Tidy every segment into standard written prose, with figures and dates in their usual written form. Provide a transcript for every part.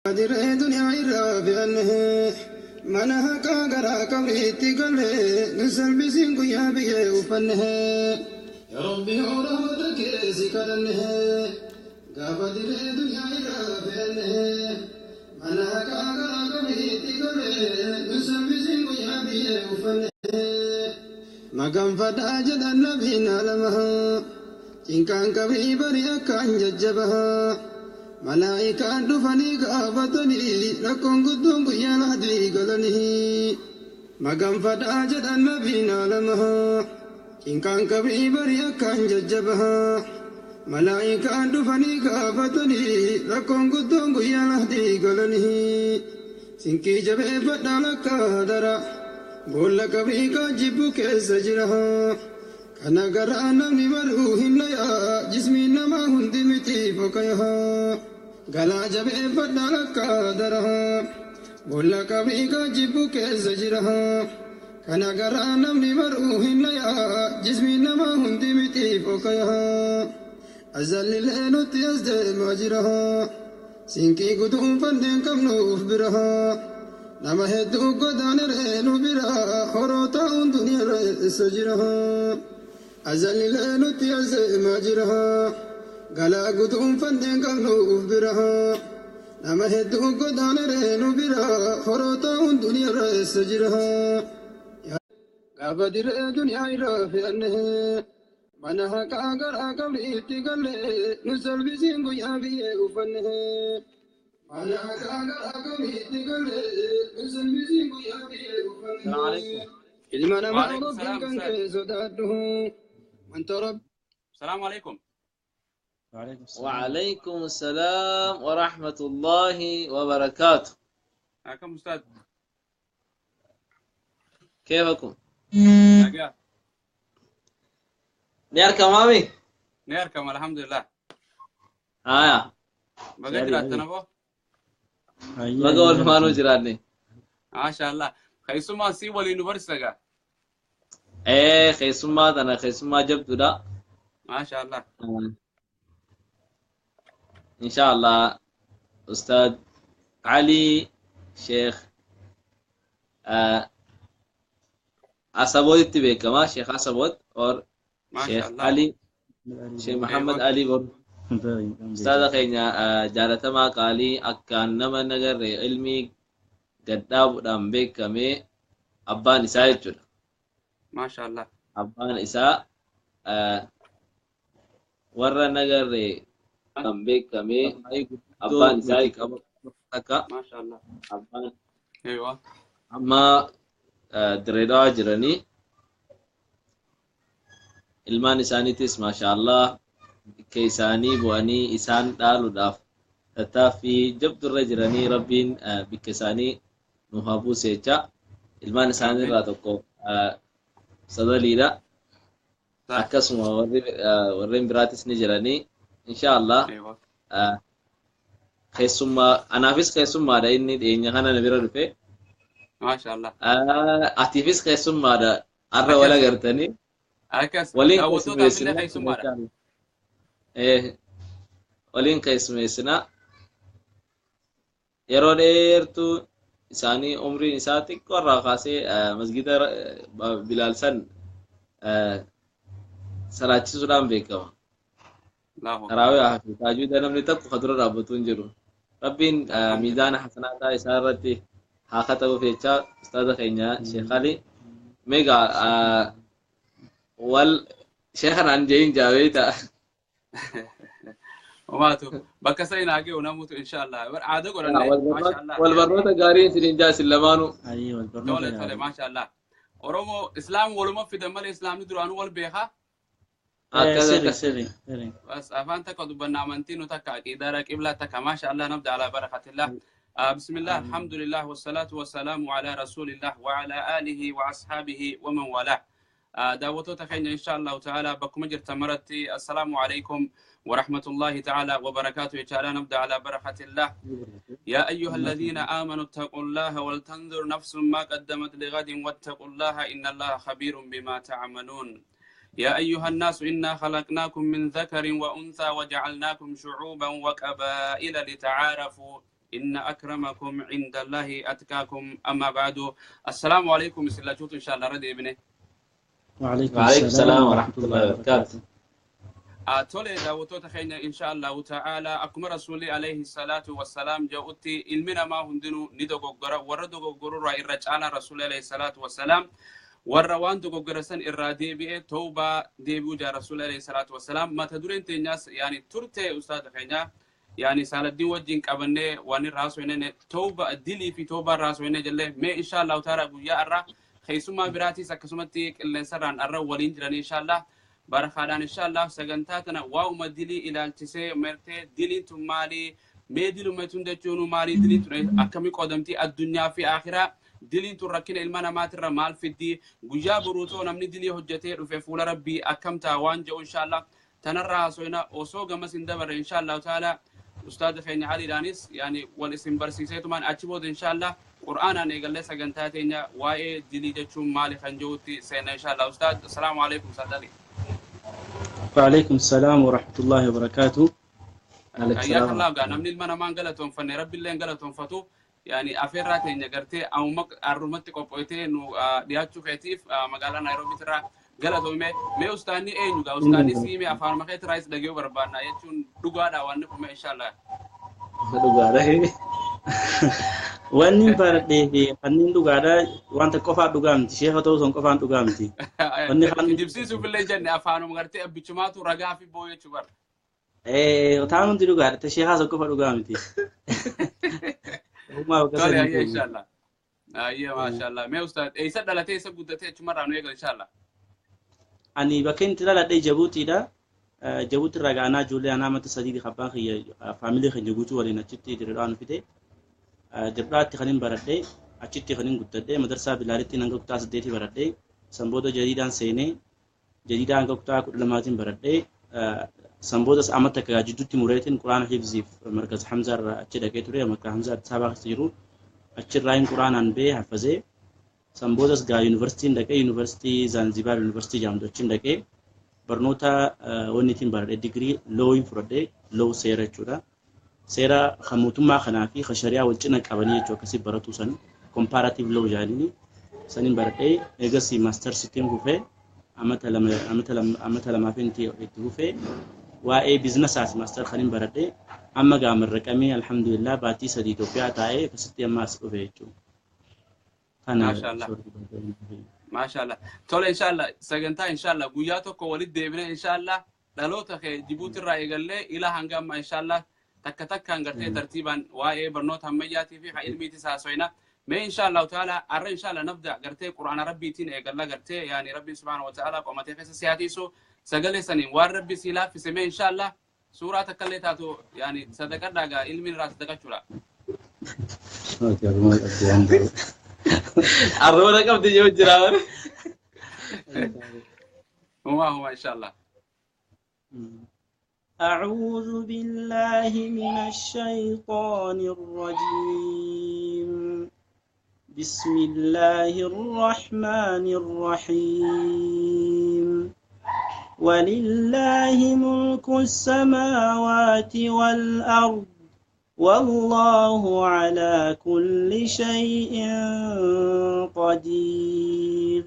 قادر دنيا الرافعنه منها كاغرا كبريتي قل نسل بسنق يا بي وفنه يا ربي ورحمتك سكرنه قادر دنيا الرافعنه منها كاغرا كبريتي قل نسل بسنق يا بي وفنه مقام فدا جد النبي نالمها إن كان كبري بريا كان ججبها ملائكة دفني قافتني لكم قدوم بيان هدي قلنه مقام فدا جد النبي نالمها إن كان كبري بريا كان ججبها ملائكة دفني قافتني لكم قدوم بيان هدي قلنه سنكي جبه فدا لك هدرا بول كبري كجبك سجرها كان قرانا مروهن يا جسمي نما هندمتي فكيها قلا جبه فدلك درها بول كبري كجبك سجرها كان قرانا مروهن يا جسمي نما هندمتي فكيها أزل الليل تيزد مجرها سينكي قدوم فندن كم نوف برها نما هدو قدان رينو برا خروتا دنيا سجرها أزل الليل تيزد مجرها قلا قدوم فندن كم نوف برها نما هدو قدان رينو برا خروتا دنيا سجرها قابدر دنيا رافي أنه منها كاغر أقبل إتقل نسل بسنق يا بي وفنه منها كاغر أقبل إتقل نسل بسنق يا بي وفنه إلما نما ربي كان كيسداده من ترب. السلام عليكم. وعليكم السلام ورحمة الله وبركاته. معكم أستاذ. كيفكم؟ نجاح. نيركم مامي؟ نيركم الحمد لله. بقدر أتنبه؟ بقول ما نجراني. ما شاء الله. خيسوما سي واليونيفرسيتي. خيسوما أنا خيسوما جبت ده. ما شاء الله. إن شاء الله أستاذ علي شيخ عصبوت تبيك ما شيخ عصبوت اور شيخ علي شيخ محمد علي بور أستاذ خينا جارتما قالي أكان نما نجر علمي قداب دام بيك كمي أبان إساء جل ما شاء الله أبان إساء ورا نجر دام بيك كمي أبان إساء كم ما شاء الله أبان أيوة أما دريدا جراني ilmaan isaaniitis maasha Allah keessaanii bu'anii isaan dhaaluudhaaf tattaaffii jabdurra jiranii rabbiin bikka isaanii nu haa buuse jecha ilmaan isaaniirraa tokko sadaliidha akkasuma warreen biraatis ni jiranii insha Allah keessummaa anaafis keessummaadha inni dhiyeenya kana na bira dhufe maasha Allah atiifis keessummaadha arra wala gartanii ولين كيسميسنا يروديرتو إساني عمري إساتي كورا خاسي مسجد بلال سن سراتي سلام بيكما راوي حفظ تاجود أنا من تبقى خضر رابطون جرو ربين ميزان حسنات إسارتي حاكتو فيتشا أستاذ خينيا شيخ علي ميغا والشيخنا عن جين جاويتا وماتوا بكسينا اجي ونموت ان شاء الله عاد اقول ما شاء الله والبروت غارين سنين جاس اللمانو ايوه البروت ما شاء الله اورومو اسلام ولما في دم الاسلام درانو والبيخا سري بس افانت قد بنامنتين وتك اداره قبلتك ما شاء الله نبدا على بركه الله بسم الله الحمد لله والصلاه والسلام على رسول الله وعلى اله واصحابه ومن والاه دعوتو تخينا إن شاء الله تعالى بكم جر تمرتي السلام عليكم ورحمة الله تعالى وبركاته تعالى نبدأ على بركة الله يا أيها الذين آمنوا اتقوا الله ولتنظر نفس ما قدمت لغد واتقوا الله إن الله خبير بما تعملون يا أيها الناس إنا خلقناكم من ذكر وأنثى وجعلناكم شعوبا وقبائل لتعارفوا إن أكرمكم عند الله أتقاكم. أما بعد السلام عليكم سلاشوت إن شاء الله ردي ابنه. وعليكم السلام ورحمة الله وبركاته. تولي داوتو تخينا إن شاء الله تعالى أكم رسولي عليه الصلاة والسلام جاءتي المنا ما هندنو ندو قرأ وردو قرأ رأي الرجال رسول عليه الصلاة والسلام والروان دو قرسن إرادي بيه توبة ديبو جا رسول عليه الصلاة والسلام ما تدرين تناس يعني ترتي أستاذ خينا يعني سال الدين وجين كابنة واني راسوينه توبة الدلي في توبة راسوينه جله ما إن شاء الله تعالى بويا أرى خيسوما براتي سكسومتي اللي سران أرى ولين جراني إن شاء الله برخادان إن شاء الله سجنتاتنا واو مدلي إلى التسي مرتي دلين تمالي ميدلو ما تندجونو مالي دلين أكمل قدمتي الدنيا في آخرة دلين تركين المنا ما ترى مال في الدي جوجا بروتو نمني دلي هجتي وفي فول ربي أكم تاوان جو إن شاء الله تنرى سوينا وسوق مسين دبر إن شاء الله تعالى أستاذ خيني علي دانيس يعني والاسم برسيسيتو من أتشبود إن شاء الله قرآن أنا قال لي سجنتاتنا واي دلي جتشوم مالي خنجوتي سينا إن شاء الله أستاذ السلام عليكم سادتي. وعليكم السلام ورحمة الله وبركاته. حياك الله قال نمني المنا ما قالتهم فني ربي اللي قالتهم فتو يعني أفرات إن جرتي أو مك الروماتيك أوبويتي إنه دياتشو كيتيف مقالة نيروبي ترى قالتهم ما أستاني إيه نجا أستاني سيمي أفهم ما كيت رايس دقيقة بربانا يجون دقارة وانكم إن شاء الله. دقارة وانين بردي فنين دقارة وانت كفار دقامتي شيخ توصل كفار دقامتي. واني خان جبسيسو في الليجن أفهم مقرتي أبيشماتو رجع في بويه شبر. وتعامل دقارة تشيخ هذا كفار دقامتي. طيب إن شاء الله. أيه ما شاء الله. ما أستاذ أي سد لا تيسا قدتي تمر عنو يقول إن شاء الله. أني بكين تلا لدي جبوتي دا جبوتي رجعنا جولي أنا مت سديدي خبان خي فاميلي خي جبوتي ولينا شتي دريران فيدي دربات تخنين بردي أشتي خنين قدتي مدرسة بلارتي نانجو كتاس ديتي بردي سامبودا جديدان سيني جديدان نانجو كتا كل لماتين بردي سامبودا أمتى كجدوتي مريتين قرآن حفظي مركز حمزة أشتي كيتوري مركز حمزة سابق سيرو أشتي راين قرآن أنبي حفظي سامبوداس غا يونيفرسيتي دكه يونيفرسيتي زانزيبار يونيفرسيتي جامدوچين دكه برنوتا ونيتين بار ديغري لو يفرده لو سيرا چودا سيرا خموتما خنافي خشريا ولچنا قبليه چو كسي برتو سن كومباراتيف لو جاني سنين برتي ليجاسي ماستر سيستم كوفي امتلما فينتي كوفي واي بزنس اس ماستر خنين برتي اما غامر رقمي الحمد لله باتي سدي اثيوبيا تاي كستي ماس كوفيچو ما شاء الله ما شاء الله تولى إن شاء الله سجنتا إن شاء الله قياتك ولد ديبنا إن شاء الله دلوتك جيبوتي الرأي قال لي إلى هنجام إن شاء الله تك هنجرتي ترتيبا واي برنوت همياتي في علمي تساسوينا ما إن شاء الله تعالى أرى إن شاء الله نبدأ قرتي قرآن ربي تين قال لا قرتي يعني ربي سبحانه وتعالى قوم تفسر سياتيسو سجل سنين والربي سيلا في سماء إن شاء الله سورة تكلتاتو يعني صدقة دعاء علمي راس صدقة شورا. أرونا كم تجيب جرام هو إن شاء الله. أعوذ بالله من الشيطان الرجيم. بسم الله الرحمن الرحيم. ولله ملك السماوات والأرض والله على كل شيء قدير.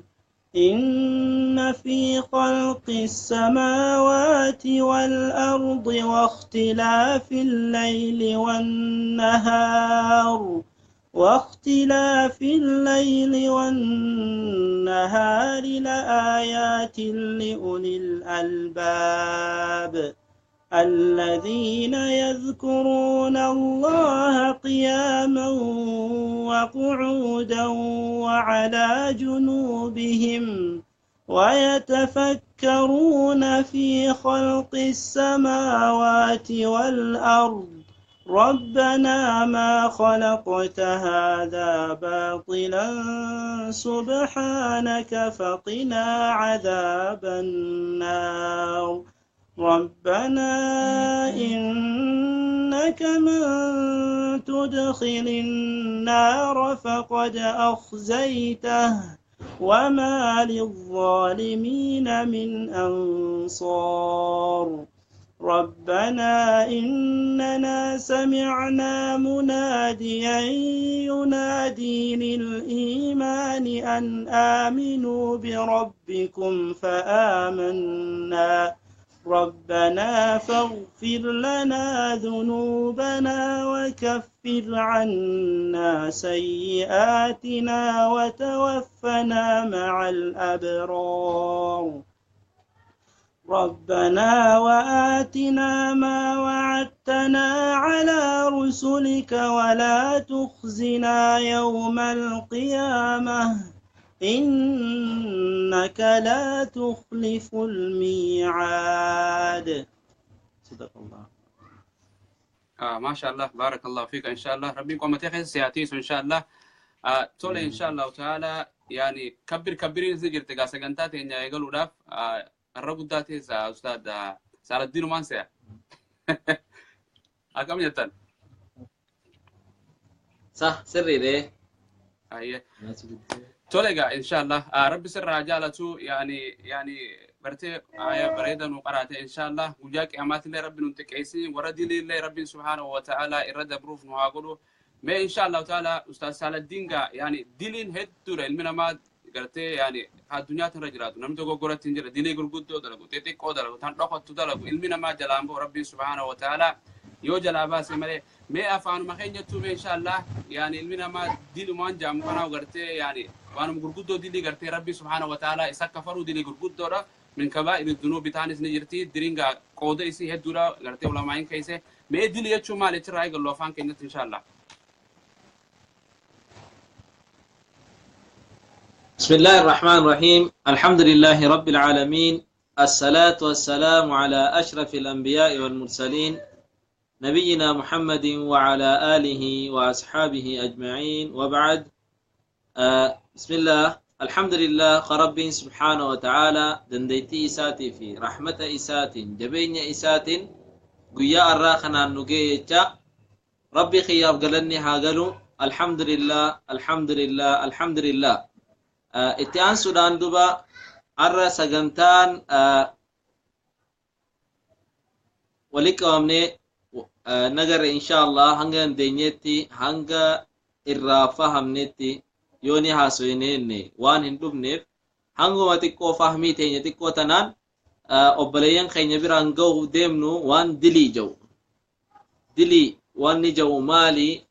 إن في خلق السماوات والأرض واختلاف الليل والنهار لآيات لأولي الألباب الذين يذكرون الله قياما وقعودا وعلى جنوبهم ويتفكرون في خلق السماوات والأرض ربنا ما خلقت هذا باطلا سبحانك فقنا عذاب النار. ربنا إنك من تدخل النار فقد أخزيته وما للظالمين من أنصار. ربنا إننا سمعنا مناديا ينادي للإيمان أن آمنوا بربكم فآمنا ربنا فاغفر لنا ذنوبنا وكفر عنا سيئاتنا وتوفنا مع الأبرار ربنا وآتنا ما وعدتنا على رسلك ولا تخزنا يوم القيامة إنك لا تخلف الميعاد صدق الله. ما شاء الله بارك الله فيك إن شاء الله ربي قوم تخيل سياتيس إن شاء الله تولي إن شاء الله تعالى يعني كبرين زجر تقاسا قنتات إن يقولوا داف الرب داتي أستاذ سال الدين ومانسيا أكم يتن صح سري ده أيه تولى إن شاء الله رب سر رجالته يعني برتي آية بريدة وقرأت إن شاء الله وجاك أمات الله رب ننتكيسين وردي لله رب سبحانه وتعالى إرادة بروف نهاقله ما إن شاء الله تعالى أستاذ سال الدين يعني دلين هد دور علمنا ما قرتي يعني الدنيا ترجعات نمتو قرأت تنجر دلي قرقود دلقو تيتك دلقو تنرقط دلقو علمنا ما جلامه رب سبحانه وتعالى يوجد أباس ملي ما أفعل ما خين جتوم إن شاء الله يعني علمنا ما دل ما نجام كنا وقرتي يعني وأنا مقرقود دلي قرتي ربي سبحانه وتعالى إسا كفروا دلي قرقود دورا من كبائر الذنوب تانيس نجرتي درينغا قودة إسي هدورا قرتي ولا ما ينكيسه ما دلي يتشو ما لتراي قلوا فان كنت إن شاء الله. بسم الله الرحمن الرحيم الحمد لله رب العالمين الصلاة والسلام على أشرف الأنبياء والمرسلين نبينا محمد وعلى آله وأصحابه أجمعين وبعد بسم الله الحمد لله رب سبحانه وتعالى دنديتي إساتي في رحمة إسات جبين إسات قيا الراخنا النقية ربي خياب قلني هاقلو الحمد لله الحمد لله الحمد لله اتيان سودان دوبا الرا سجنتان ولك أمني نجر إن شاء الله هنگا دينيتي هنگا الرافة همنيتي يوني هاسوينيني وان هندوبنيف هنگو متكو فهمي تينيتكو تنان أبليان خيني برانگو ديمنو وان دلي جو دلي وان جو مالي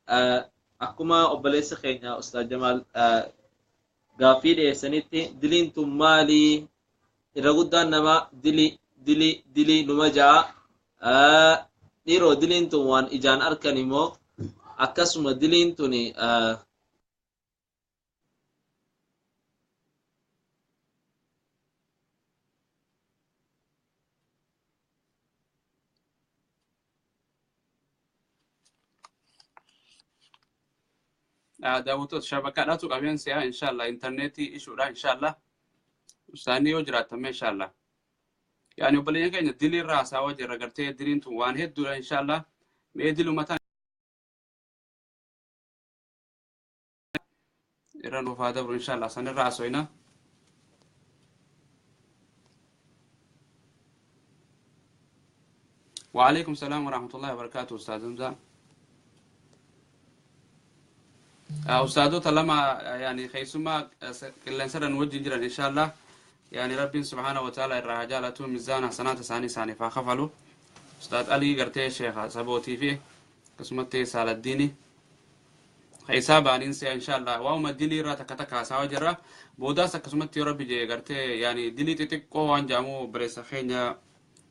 أكما أبليس خيني أستاذ جمال غافير سنتي دلين تمالي الرغدان نما دلي نمجا نيرو دلين توان إجان أركانيمو أكسم دلين توني داوتو شبكاتو قبين سيا إن شاء الله إنترنتي إيشورا إن شاء الله مستاني وجرات إن شاء الله يعني وبلين كأن دليل رأس أواجه رجعتي دلين توان هيد دورا إن شاء الله ميدلو متى إيران وفاده إن شاء الله سنة رأس وينا وعليكم السلام ورحمة الله وبركاته أستاذ زمزم أستاذو طالما يعني خيسما كلن سر نوجه جرا إن شاء الله يعني ربي سبحانه وتعالى الرجالة ميزان حسنات ثاني فخفلوا أستاذ علي قرتي شيخ سبوتي فيه قسمتي سال الديني حسابا ننسى إن شاء الله وأما دلي را تكتك سوا جرا بوداس قسمتي ربي جي قرتي يعني دلي تتكو وان جامو بريسخينيا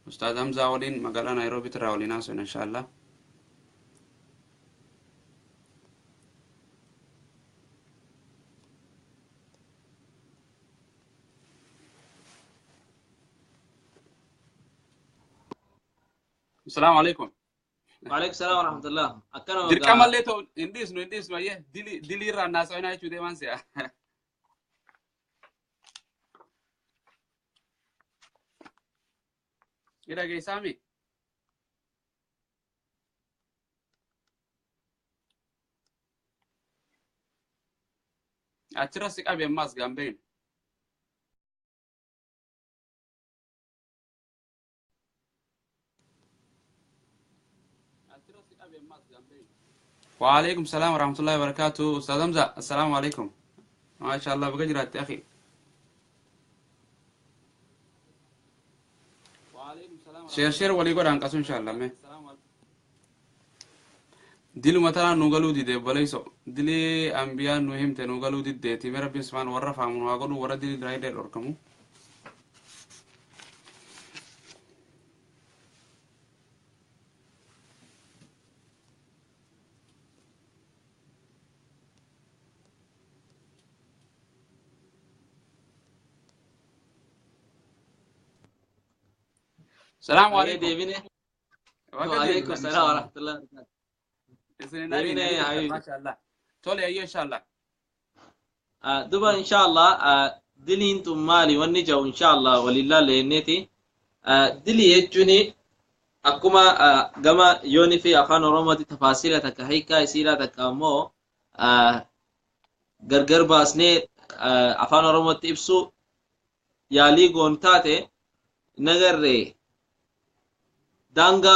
أستاذ حمزة ولين مقالة نيروبي ترى وليناس إن شاء الله. السلام عليكم. وعليكم السلام ورحمة الله. أكنو دير كمال ليتو إنديس نو يه دلي را ناس وين هاي شو مانسيا. إذا جاي سامي. أترسك أبي ماس جنبين. وعليكم السلام ورحمة الله وبركاته. أستاذ حمزة السلام عليكم. ما شاء الله بقجرات يا أخي. شير ولي قرآن قصو إن شاء الله. دلو مثلا نقولوا دي بليسو دلي أنبياء نهم تنقولوا دي تيمير ربي سبحانه ورفع من واقولوا ورد دلي رايد الأركمو. السلام عليكم. وعليكم السلام ورحمة الله وبركاته. ما شاء الله. تولي أيه إن شاء الله. دوبا إن شاء الله دلي انتم مالي ونجاو إن شاء الله ولله لينتي دلي يجوني أكما جما يوني في أفان روماتي تفاصيل تكهيكا يسيرة تكامو غرغر باسني أفان روماتي إبسو يالي غونتاتي نغري دانغا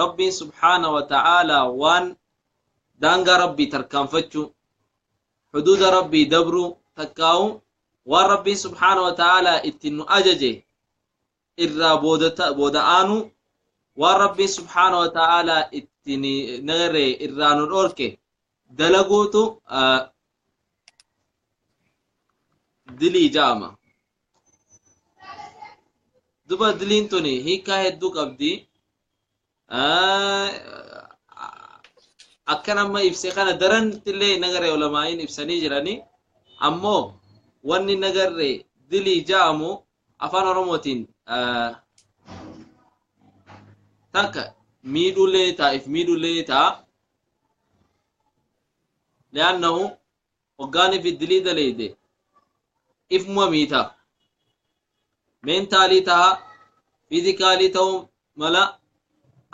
ربي سبحانه وتعالى وان دانغا ربي تركنفتشو حدود ربي دبرو تكاو وان ربي سبحانه وتعالى اتنو أججي إرى بودآنو وان ربي سبحانه وتعالى اتني نغري إرانو الأوركي دلقوتو دلي جامع دوبا دلينتوني هيكا هدوك أبدي akkana amma ibse kana darantillee nagarre ulamaa'iin ibsanii jirani ammoo wanni nagarre dilii ja'amu afaan oromootiin takka miidhullee taa'if miidhullee ta'a li'annahu hoggaanii fi dilii daleeyde ifmuma miita meentaalii ta'a fiizikaalii ta'uu mala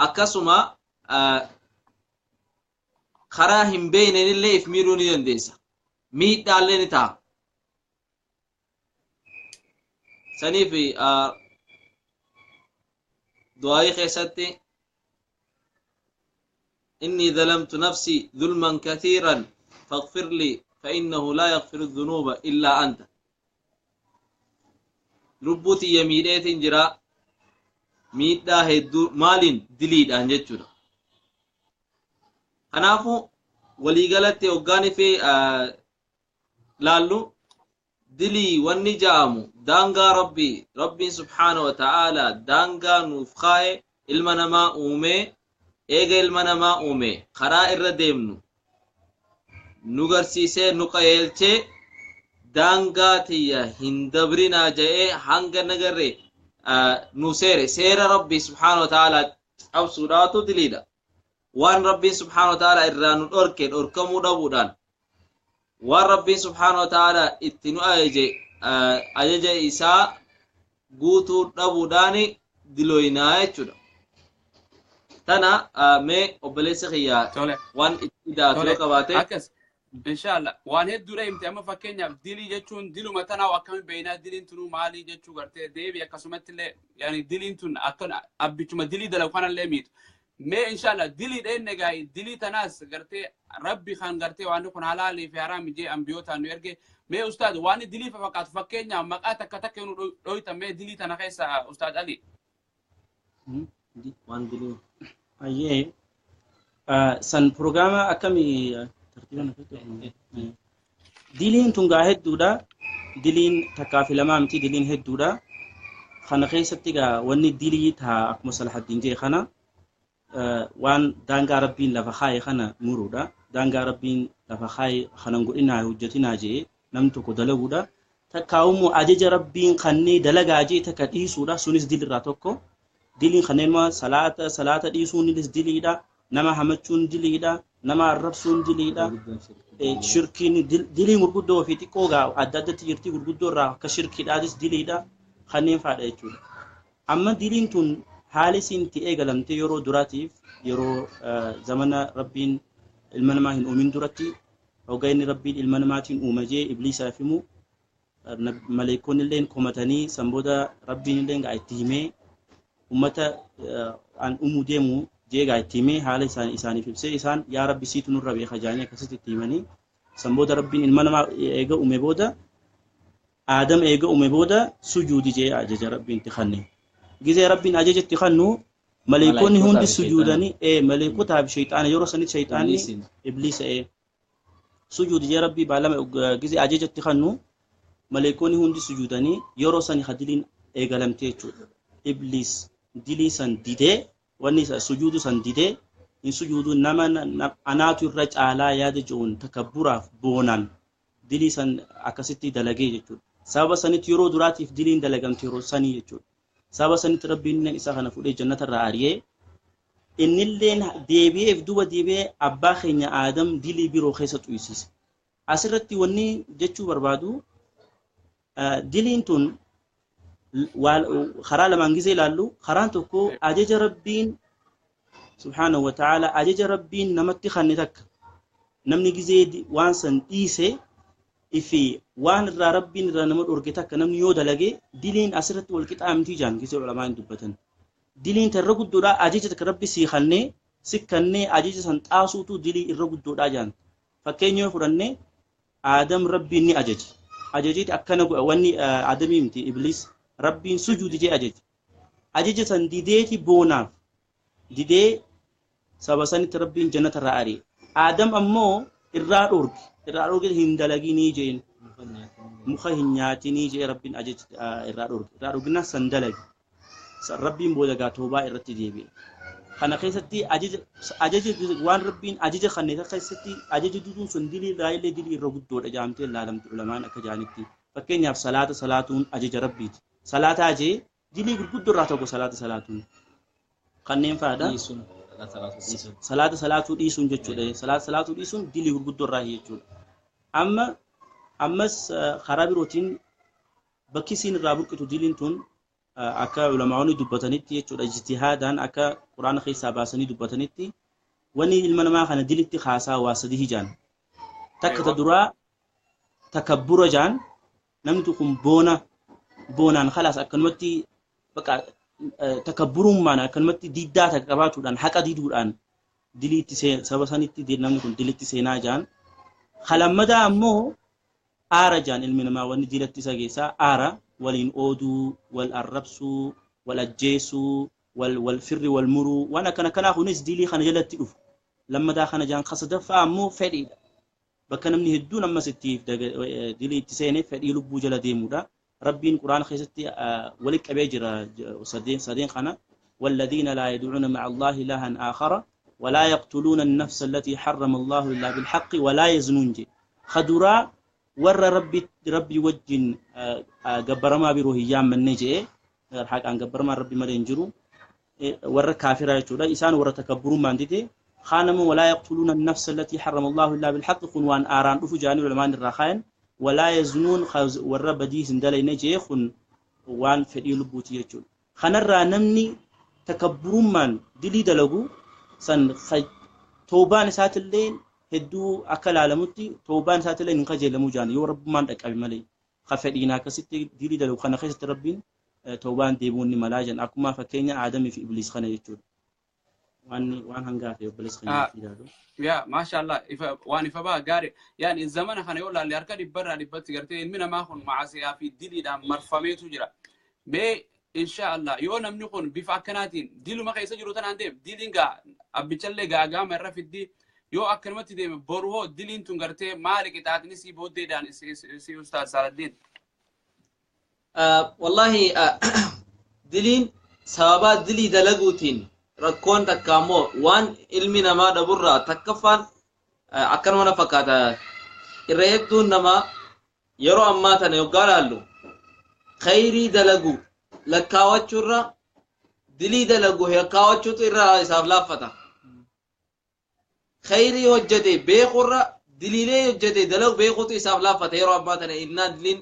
akkasuma karaa hin beeynenillee if miidhuu ni dandeessa miidhaallee ni ta'a saniif du'aayii keessatti inni zalamtu nafsi zulman kathiiran faghfir lii فإنه لا يغفر الذنوب إلا أنت ربوتي يميدات جرا ميدا هدو مالين دليد أنجتشورا kanaafu waliigalatti hoggaani fi laallu dilii wanni ja'amu daangaa rabbiin subhaanahu wa ta'aalaa daangaa nuuf kaa'e ilma namaa uumee eega ilma namaa uumee karaa irra deemnu nu garsiisee nu qajeelchee daangaa tiyya hin dabrinaa je'ee hanga nagarre nu seera rabbii subhaanahu wa ta'aalaa cabsuudhaatu diliidha وان ربي سبحانه وتعالى إران الأركن أركمو دبودان وان ربي سبحانه وتعالى اتنو أجي إساء قوتو دبوداني دلوينا يجودا تنا مي أبليس خيا وان اتداتو كباتي إن شاء الله وان هيد دولا يمتي أما فكينيا ديلي جتشون ديلو متنا وكامي بينا ديلين تنو مالي جتشو غرتي ديبي يكاسومت اللي يعني ديلين تن أكن أبيتشما ديلي دلو كان اللي ميت ما إن شاء الله دلي دين نجاي دلي تناس قرتي ربي خان قرتي وانو كن حلالي في حرام يجي أمبيوتا نيرجي ما أستاذ واني دلي فقط فكينيا مقاتك كتكينو رويتا ما دلي تناخيسا أستاذ علي وان دلي أيه سن برنامج أكمل ترتيبنا كده دلين تونغا هدودا دلين تكافل ما أمتي دلين هدودا خنا خيسة تيجا واني دلي تها أكمل الدين جي خنا وان دانغا ربين لفخاي خنا مورودا دانغا ربين لفخاي خنا نقولنا هجتنا جي نمتو كدلودا تكاومو أجج ربين خني دلغا جي تكدي سودا سونيس ديل راتوكو ديلين خنيما صلاة دي سونيس ديليدا نما همچون ديليدا نما ربسون ديليدا شركين ديلين غرغدو فيتي كوغا عدد تيرتي غرغدو را كشركي دادس ديليدا خنين فادا يچودا اما ديلين تون حالسين تي ايغلمتي يورو دراتيف يورو زمن ربين المنماهن اومين دراتي او غين ربين المنماتين اومجي ابليس افمو ملائكون اللين كومتاني سمبودا ربين اللين ايتيمي امتا ان امو ديمو jeegaa itti himee haala isaaniif ibsee isaan yaa rabbi siitu nurra beeka jaanii akkasitti itti himanii san booda rabbiin ilma namaa eega uume booda Adam eega uume booda sujuudi jee ajaja rabbiin itti kanne gizee rabbiin ajaja itti kannu maleekonni hundi sujuudanii maleekotaa fi shayxaana yeroo sanitti shayxaanni ibliisa sujuudi jee rabbii baalama gizee ajaja itti kannu maleekonni hundi sujuudanii yeroo sani hadiliin eegalamtee jechuudha ibliis dilii san didee wanni sujuudu san didee in sujuudu nama anaatu irra caalaa yaada jechuun takabburaaf boonaan dilii san akkasitti dalagee jechuudha sababa sanitti yeroo duraatiif diliin dalagamte yeroo sanii jechuudha sababa sanitti rabbiin isaa kana fudhee jannata irraa ari'ee innilleen deebi'eef duba deebi'ee abbaa keenya Aadam dilii biroo keessa xuyisiise asirratti wanni jechuu barbaadu diliin tun karaa lamaan gizee ilaallu karaan tokko ajaja rabbiin subhaanahu wa ta'ala ajaja rabbiin namatti kanne takka namni gizee waan san dhiise ifi waan irraa rabbiin irraa nama dhorge takka namni yoo dalage diliin asirratti wal qixaamtii jaan gizee ulamaan dubbatan diliin irra guddoodha ajaja takka rabbi sii kanne sikkannee ajaja san xaasuutu dilii irra guddoodha jaan fakkeenya fudhanne Aadam rabbiin ni ajaji akkana wanni Aadamii miti Ibliis rabbiin sujuudi jee ajaja san dideeti boonaaf didee sababa sanitti rabbiin jannata irraa ari'e Aadam ammoo irraa dhorge hin dalaginii jeen muka hin nyaatinii jee rabbiin ajaja irraa dhorgina san dalagi san rabbiin booda gaa toobaa irratti deebi'e kana keessatti ajaja waan rabbiin ajaja kanne keessatti ajaja duduun sun dilii irraa illee dilii irra guddoodha jaamtee ilaalamtu ulamaan akka jaanitti fakkeenyaaf salaatuun ajaja rabbiiti salaataa jee dilii gurguddoo irraa tokko salaatuun kanneen faada salaatuu dhiisuun jechuudha salaatuu dhiisuun dilii gurguddoo irraa jechuudha ammas karaa birootiin bakki isiin irraa buqitu diliin tun akka ulamaa'onni dubbatanitti jechuudha ijtihaadaan akka quraana keessaa baasanii dubbatanitti wanni ilma namaa kana dilitti haasaa waa sadii hijaan takka ta duraa takabbura jaan namni kun boonaan khalaas akkanumatti baqa takabburummaan akkanumatti diddaa takka qabaatuudhaan haqa diduudhaan diliitti sababa sanitti namni kun dilitti seenaa jaan halammadaa ammoo aara jaan ilmi namaa wanni dilatti isa keessaa aara waliin ooduu wal arrabsuu wal ajjeesuu wal firri wal muruu waan akkanaa kunis dilii kana jalatti dhufu lammadaa kana jaan kasadaffaa ammoo fedhiidha bakka namni hedduun ammas ittiif dilii itti seenee fedhii lubbuu jala deemuudha rabbiin quraana keessatti waliin qabee jira sadeen kana والذين لا يدعون مع الله إلها آخر ولا يقتلون النفس التي حرم الله إلا بالحق ولا يزنون خدرا ور ربي وجن جبر ما بيروه يام من نجى الحق عن جبر ما ربي ما ينجرو ور كافر يجودا إنسان ور تكبر ما عندته خانم ولا يقتلون النفس التي حرم الله إلا بالحق خنوان آران رفو جانب العلماء الرخائن ولا يزنون ور بدي سندلا نجى خن وان فدي لبوتي يجود خنرا نمني تكبر من دلي دلغو سن توبان سات الليل hedduu akka laalamutti toobaan isaatiillee hin qajeelamu jaan yoo rabbumaan dhaqqabe malee khafedhiinaa akkasitti dilii dalagu kana keessatti rabbiin toobaan deebi'uun ni malaa jaan akkuma fakkeenya Aadamii fi Ibliis kana jechuudha waan hangaa fi Ibliis kana ilaadu yaa maashaallah waan ifa baa gaari yaani zamana kana yoo laallee harka dhibbarraa dhibbatti gartee ilmi namaa kun macaasiyaa fi diliidhaan marfameetu jira mee inshallah yoo namni kun bifa akkanaatiin diluma keessa jiru tanaan deem diliin gaa abbichallee gaagaama irra fiddii yoo akkanumatti deeme boru hoo diliin tun gartee maali qixaaxni si booddeedhaan si ustaad Salaadiin wallahi diliin sababa dilii dalaguutiin rakkoon takka ammoo waan ilmi namaa dhaburraa takkaffaan akkanuma na fakkaata irra hedduun namaa yeroo ammaa tana yoggaa laallu khayrii dalagu lakkaawwachuurra dilii dalagu lakkaawwachuutu irraa isaaf laaffata خيري وجدي بيخورا دليلي وجدي دلو بيخوتو إساف لافة يرو أباتنا إلنا دلين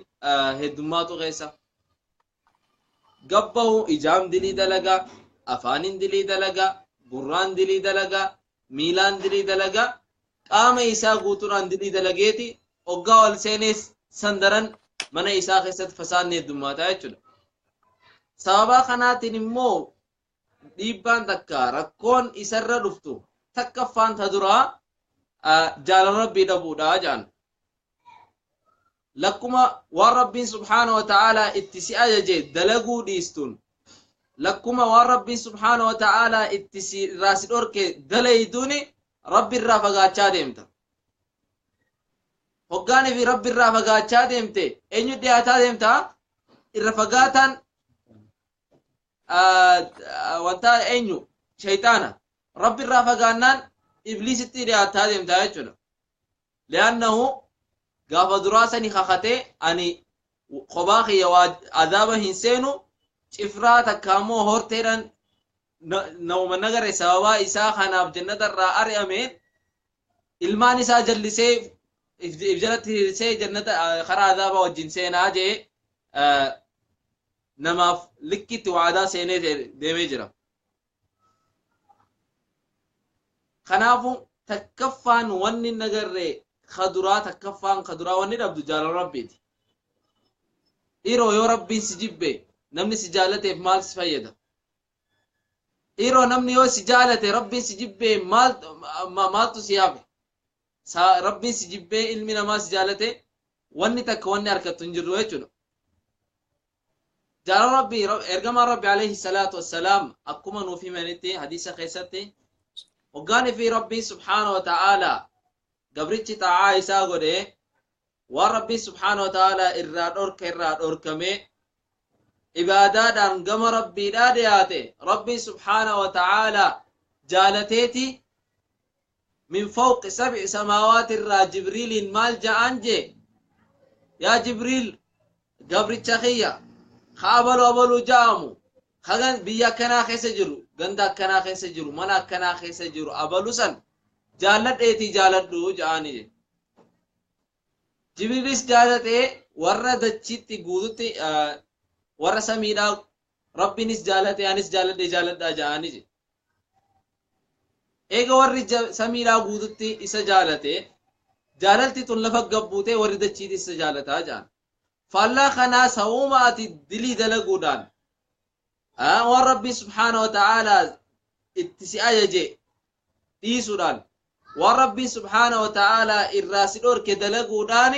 هدوماتو غيسا قبهو إجام دلي دلقا أفان دلي دلقا بران دلي دلقا ميلان دلي دلقا قام إسا قوتران دلي دلقيتي وقا والسينيس سندران من إسا خيست فسان هدوماتا يجل سببا خناتي نمو dhiibbaan takka rakkoon isarra dhuftu takkaffaan ta duraa jaalala rabbii dhabuudha jaan lakkuma waan rabbiin subhaanahu wa ta'aalaa itti si ajaje dalaguu dhiistun lakkuma waan rabbiin subhaanahu wa ta'aalaa itti si irraa si dhorke dalayduuni rabbi irraa fagaachaa deemta hoggaanii fi rabbi irraa fagaachaa deemte eenyu dhiyaataa deemta irra fagaataan wanta eenyu shaytaana rabbi irraa fagaannaan ibliisitti dhiyaataa deemta jechuudha li'annahu gaafa duraasani kakatee ani kophaa kiyya waa adaaba hin seenu cifraa takka ammoo horteedhaan nauma nagare sababaa isaa kanaaf jannatarraa ari'ameen ilmaan isaa jallisee if jalatti hirsee jannata karaa adaaba wajjin seenaa jee namaaf likkitti waadaa seenee deemee jira kanaafu takkaffaan wanni nagarree kaduraa takkaffaan kaduraa wanni dhabdu jaalala rabbiiti dhiiroo yoo rabbiin si jibbe namni si jaalateef maal si fayyada dhiiroo namni yoo si jaalate rabbiin si jibbe maaltu si hafe rabbiin si jibbe ilmi namaa si jaalate wanni takka wanni harkattu hin jirru jechuudha jaalala rabbii ergamaan rabbi alayhi salaatu wassalaam akkuma nuuf himanitti hadiisa keessatti hoggaanii fi rabbiin subhaanahu wa ta'aalaa gabrichi ta'aa isaa godhe waan rabbiin subhaanahu wa ta'aalaa irraa dhorkame ibaadaadhaan gama rabbiidhaa dhiyaate rabbiin subhaanahu wa ta'aalaa jaalateeti min fawqi sab'i samaawaati irraa jibriiliin maal ja'aan jee yaa jibriil gabricha kiyya ka abalu ja'amu kagan biyya akkanaa keessa jiru ganda akkanaa keessa jiru mana akkanaa keessa jiru abalu san jaaladheetii jaaladhu ja'aani jibriilis jaalatee warra dachitti guututti warra samiidhaa rabbiinis jaalate anis jaaladhaa ja'aani eega warri samiidhaa guututti isa jaalate jaalalti tun lafa gabbuutee warri dachiiti isa jaalataa ja'an faallaa kanaa sawuma ati dilii dalaguudhaan waan rabbii subhaanahu wa ta'aalaa itti si ajaje dhiisuudhaan waan rabbii subhaanahu wa ta'aalaa irraa si dhorke dalaguudhaan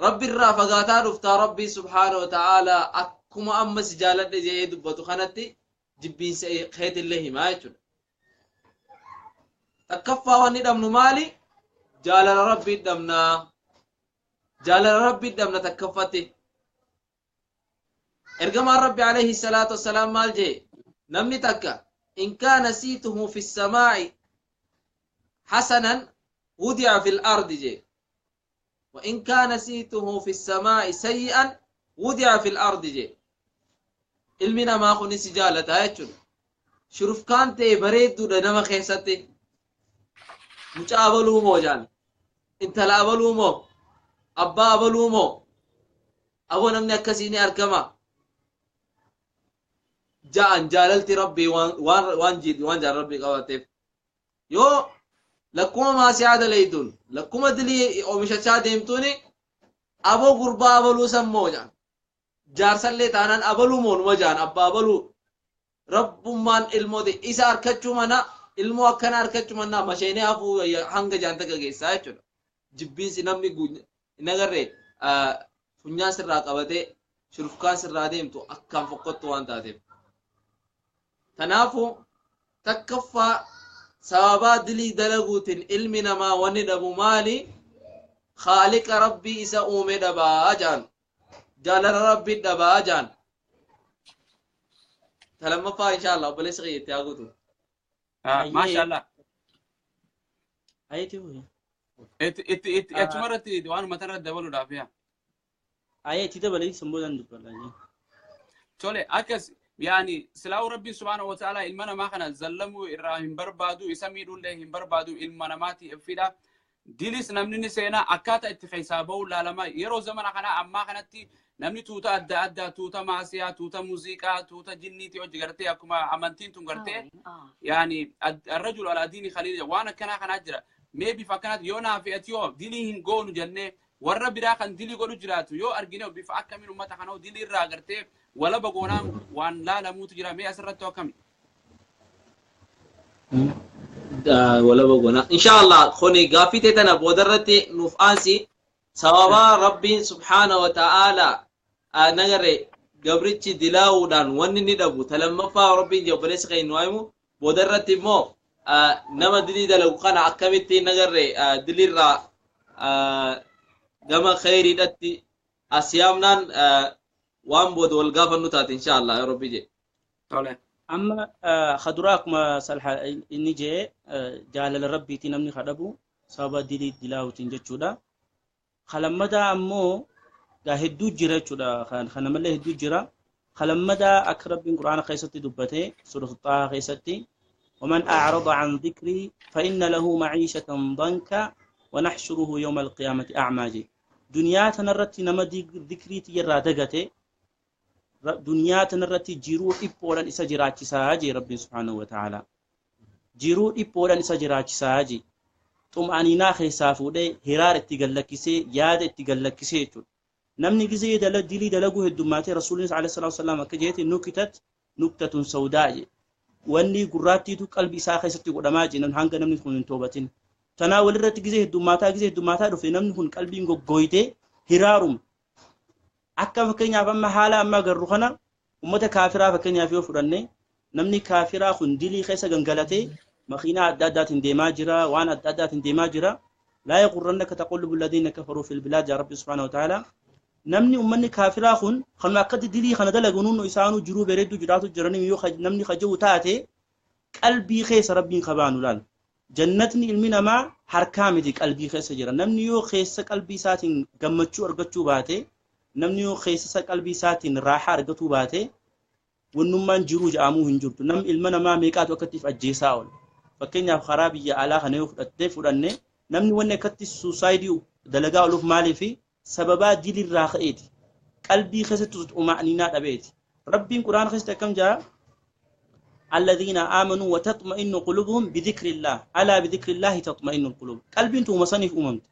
rabbi irraa fagaataa dhuftaa rabbii subhaanahu wa ta'aalaa akkuma amma si jaaladhe jedhee dubbatu kanatti jibbiinsa keetillee himaa jechuudha takkaffaa wanni dhabnu maali jaalala rabbii dhabna takkaffatti ergamaan rabbi alayhi salaatu wassalaam maal jee namni takka in kaana siituhu fi samaa'i hasanan wudi'a fil ardi jee wa in kaana siituhu fi samaa'i sayyi'an wudi'a fil ardi jee ilmi namaa kun si jaalataa jechuudha shurufkaan ta'e bareedduudha nama keessatti mucaa abaluu moo jaan intala abaluu moo abbaa abaluu moo aboo namni akkasii ni argama ja'an jaalalti rabbii waan jaalala rabbii qabateef yoo lakkuma maasiyaa dalaydun lakkuma dilii oomishachaa deemtuuni aboo gurbaa abaluu san moo jaan jaarsallee taanaan abaluu moo numa jaan abbaa abaluu rabbummaan ilmooti isa harkachuu mana ilmoo akkana harkachuu manaa masheenee hafuu hanga jaanta geessaa jechuudha jibbiinsi namni nagarree funyaan sirraa qabatee shurufkaan sirraa deemtu akkaan fokkottu waan taateef tanaafu takkaffaa sababaa dilii dalaguutiin ilmi namaa wanni dhabu maali khaaliqa rabbii isa uume dhabaa jaan jaalala rabbii dhabaa jaan talamaffaa inshallah obboleessa kiyyetti haa guutu maashaallah ayeti huya atumarratti waan matarra dabaluudhaaf yaa ayeti dabalii samboodaan dubbala tole akkas yani silaa'u rabbii subhaanahu wa ta'aalaa ilma namaa kana zallamuu irraa hin barbaadu isa miidhullee hin barbaadu ilma namaati fidha dilis namni ni seenaa akkaataa itti xisaaba'uu laalama yeroo zamana kana ammaa kanatti namni tuuta adda addaa tuuta maasiyaa tuuta muuziqaa tuuta jinniiti hojii gartee akkuma amantiin tun gartee yani arrajul alaa diini khaliil waan akkanaa kanaa jira mee bifa akkanaatti yoo naafi'ati yoo dilii hin goonu jennee warra biraa kan dilii godhu jiraatu yoo argine bifa akkamiin ummata kanaa dilii irraa gartee ولا بقونا وان لا لموت جرا مي أسرته كم ولا بقولنا إن شاء الله خوني قافيتي تنا بودرتي نفانسي سوابا ربي سبحانه وتعالى نغري قبرتي دلاودان وني ندبو تلما فا ربي جبريس خي نوايمو بودرتي مو نما دلي دلو خانا أكمتي نغري دلي را جما خيري دتي أسيامنان وان بود والقافة نتات إن شاء الله يا ربي جي طالع أما خدراك ما صلح إني جاء جعل ربي تنمني خدبو سبب دلي دلاو تنجتشودا خلمدا أمو هدو جرا شودا خنمله هدو جرا خلمدا أقرب من القرآن خيستي دبته سورة طه خيستي ومن أعرض عن ذكري فإن له معيشة ضنكا ونحشره يوم القيامة أعمى دنيا تنرتي نمدي ذكري تيرا دغته دنيا تنرتي جيرو إبولان إسا جراچي ساجي ربي سبحانه وتعالى جيرو إبولان إسا جراچي ساجي ثم أنينا خيسافو دي هرار اتقلكسي ياد اتقلكسي نمني جزي دل دلي دلقو هدوماتي رسول الله عليه الصلاة والسلام كجيتي نكتت نكتة سوداء واني قراتي تو قلبي ساخي ستي قدماجي نمهانك نمني تكون توبتين تناول الرت جزي هدوماتا رفي نمني تكون قلبي نقو قويتي هرارم أكا فكينيا فما حالا أما قررخنا ومتا كافرا فكينيا فيو فرني نمني كافرا خن دلي خيسا غنغلتي مخينا أدادات ديما جرا وان أدادات ديما جرا لا يغرنك تقلب الذين كفروا في البلاد يا رب سبحانه وتعالى نمني أمني كافرا خن خلنا قد دلي خنا دلقونون إسانو جرو بريدو جراتو جراني ميو نمني خجو تاتي قلبي خيس ربي خبانو لال جنتني المنا ما حركامتي قلبي خيس جرا نمني يو خيس قلبي ساتين غمچو ارغچو باتي نمني يو خيس قلبي ساتين راحة ارغتو باتي ونمان جرو جامو هنجرتو نم المنا ما ميقات وكتف أجيساول فكينيا خرابي يا الله خنا يو فدني نمني وني كتس سوسايديو دلقا ألوف مالي في سببا ديل الراخئت قلبي خست ومعنينا أبيت ربي القرآن خست كم جاء الذين آمنوا وتطمئن قلوبهم بذكر الله ألا بذكر الله تطمئن القلوب قلبي انتو مصنف أممت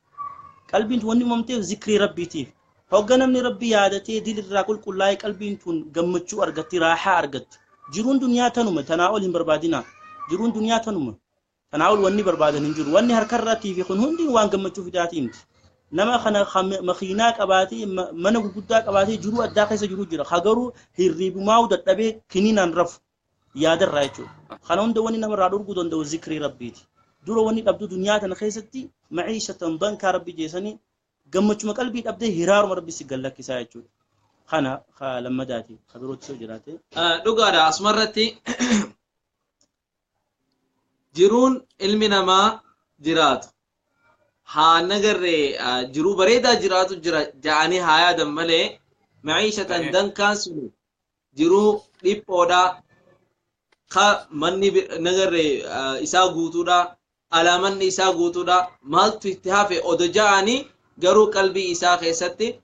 قلبي انتو وني ممتي ذكر ربي تيف هوغنا من ربي يادتي ديل الراكل كلاي قلبي انتو غمچو ارغتي راحة ارغت جرون دنيا تنم تناول بربادنا جرون دنيا تنم تناول وني بربادن انجر وني هركرتي في خن هندي وان غمچو فداتين نما خنا مخينا قباتي من غدا قباتي جرو اداخي سجرو جرا خغرو هيريب ماو ددبه كنينان رف يادر رايچو خنون دوني نما رادور غدون دو ذكر ربيتي درو وني دبدو دنيا تن خيستي معيشه ضنك ربي جيسني غمچ مقلبي دبده هيرار ربي سيغلك سايچو خنا لما داتي خبروت سو جراتي دغادا اسمرتي جرون علمنا ما جرات ها نگر جرو بريدا جراتو جاني هايا دمله معيشة دنكان سنو جرو ليبودا خا مني نگر إسا غوتودا على من إسا غوتودا مالتو اتحاف أدجاني غرو قلبي إسا خيستي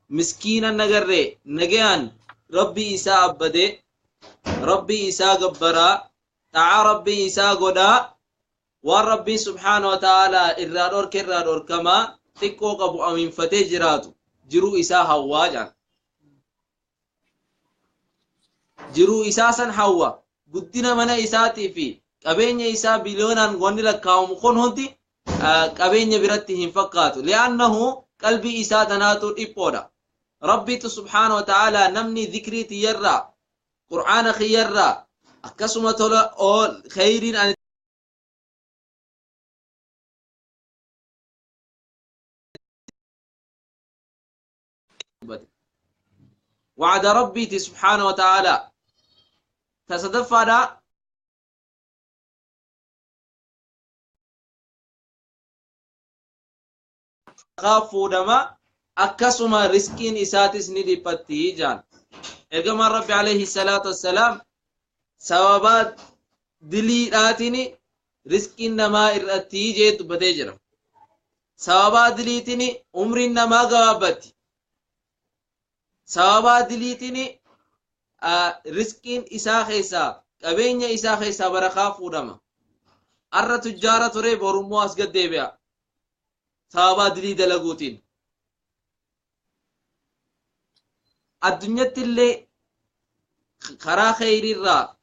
مسكينا نگر نگيان ربي إسا أبده ربي إسا غبرا تعا ربي إسا غدا والربي سبحانه وتعالى إرادور كرادور كما تكوك أبو أمين فتي جراتو جرو إسا هواجان جرو إساسا هوا قدنا من إساتي في قبين إسا بليونان غني لكاوم خون هنتي قبين برتهم فقاتو لأنه قلبي إسا تناتو إبودا ربي سبحانه وتعالى نمني ذكري تيرا قرآن خيرا أكسمة أول خيرين أن وعد ربي سبحانه وتعالى تصدف هذا خافوا دما أكسما رزقين إساتس ندي بتيجان إرجما ربي عليه الصلاة والسلام سوابات دلي آتني رزقين نما إرتيجي تبتيجرم سوابات دليتني عمرين نما قوابتي سوابا دليتني رزقين إسا خيسا قبين إسا خيسا برخا فودما أرى تجارة تري برمو أسقد ديبيا سوابا دلي دلقوتين الدنيا اللي خرا خير الرا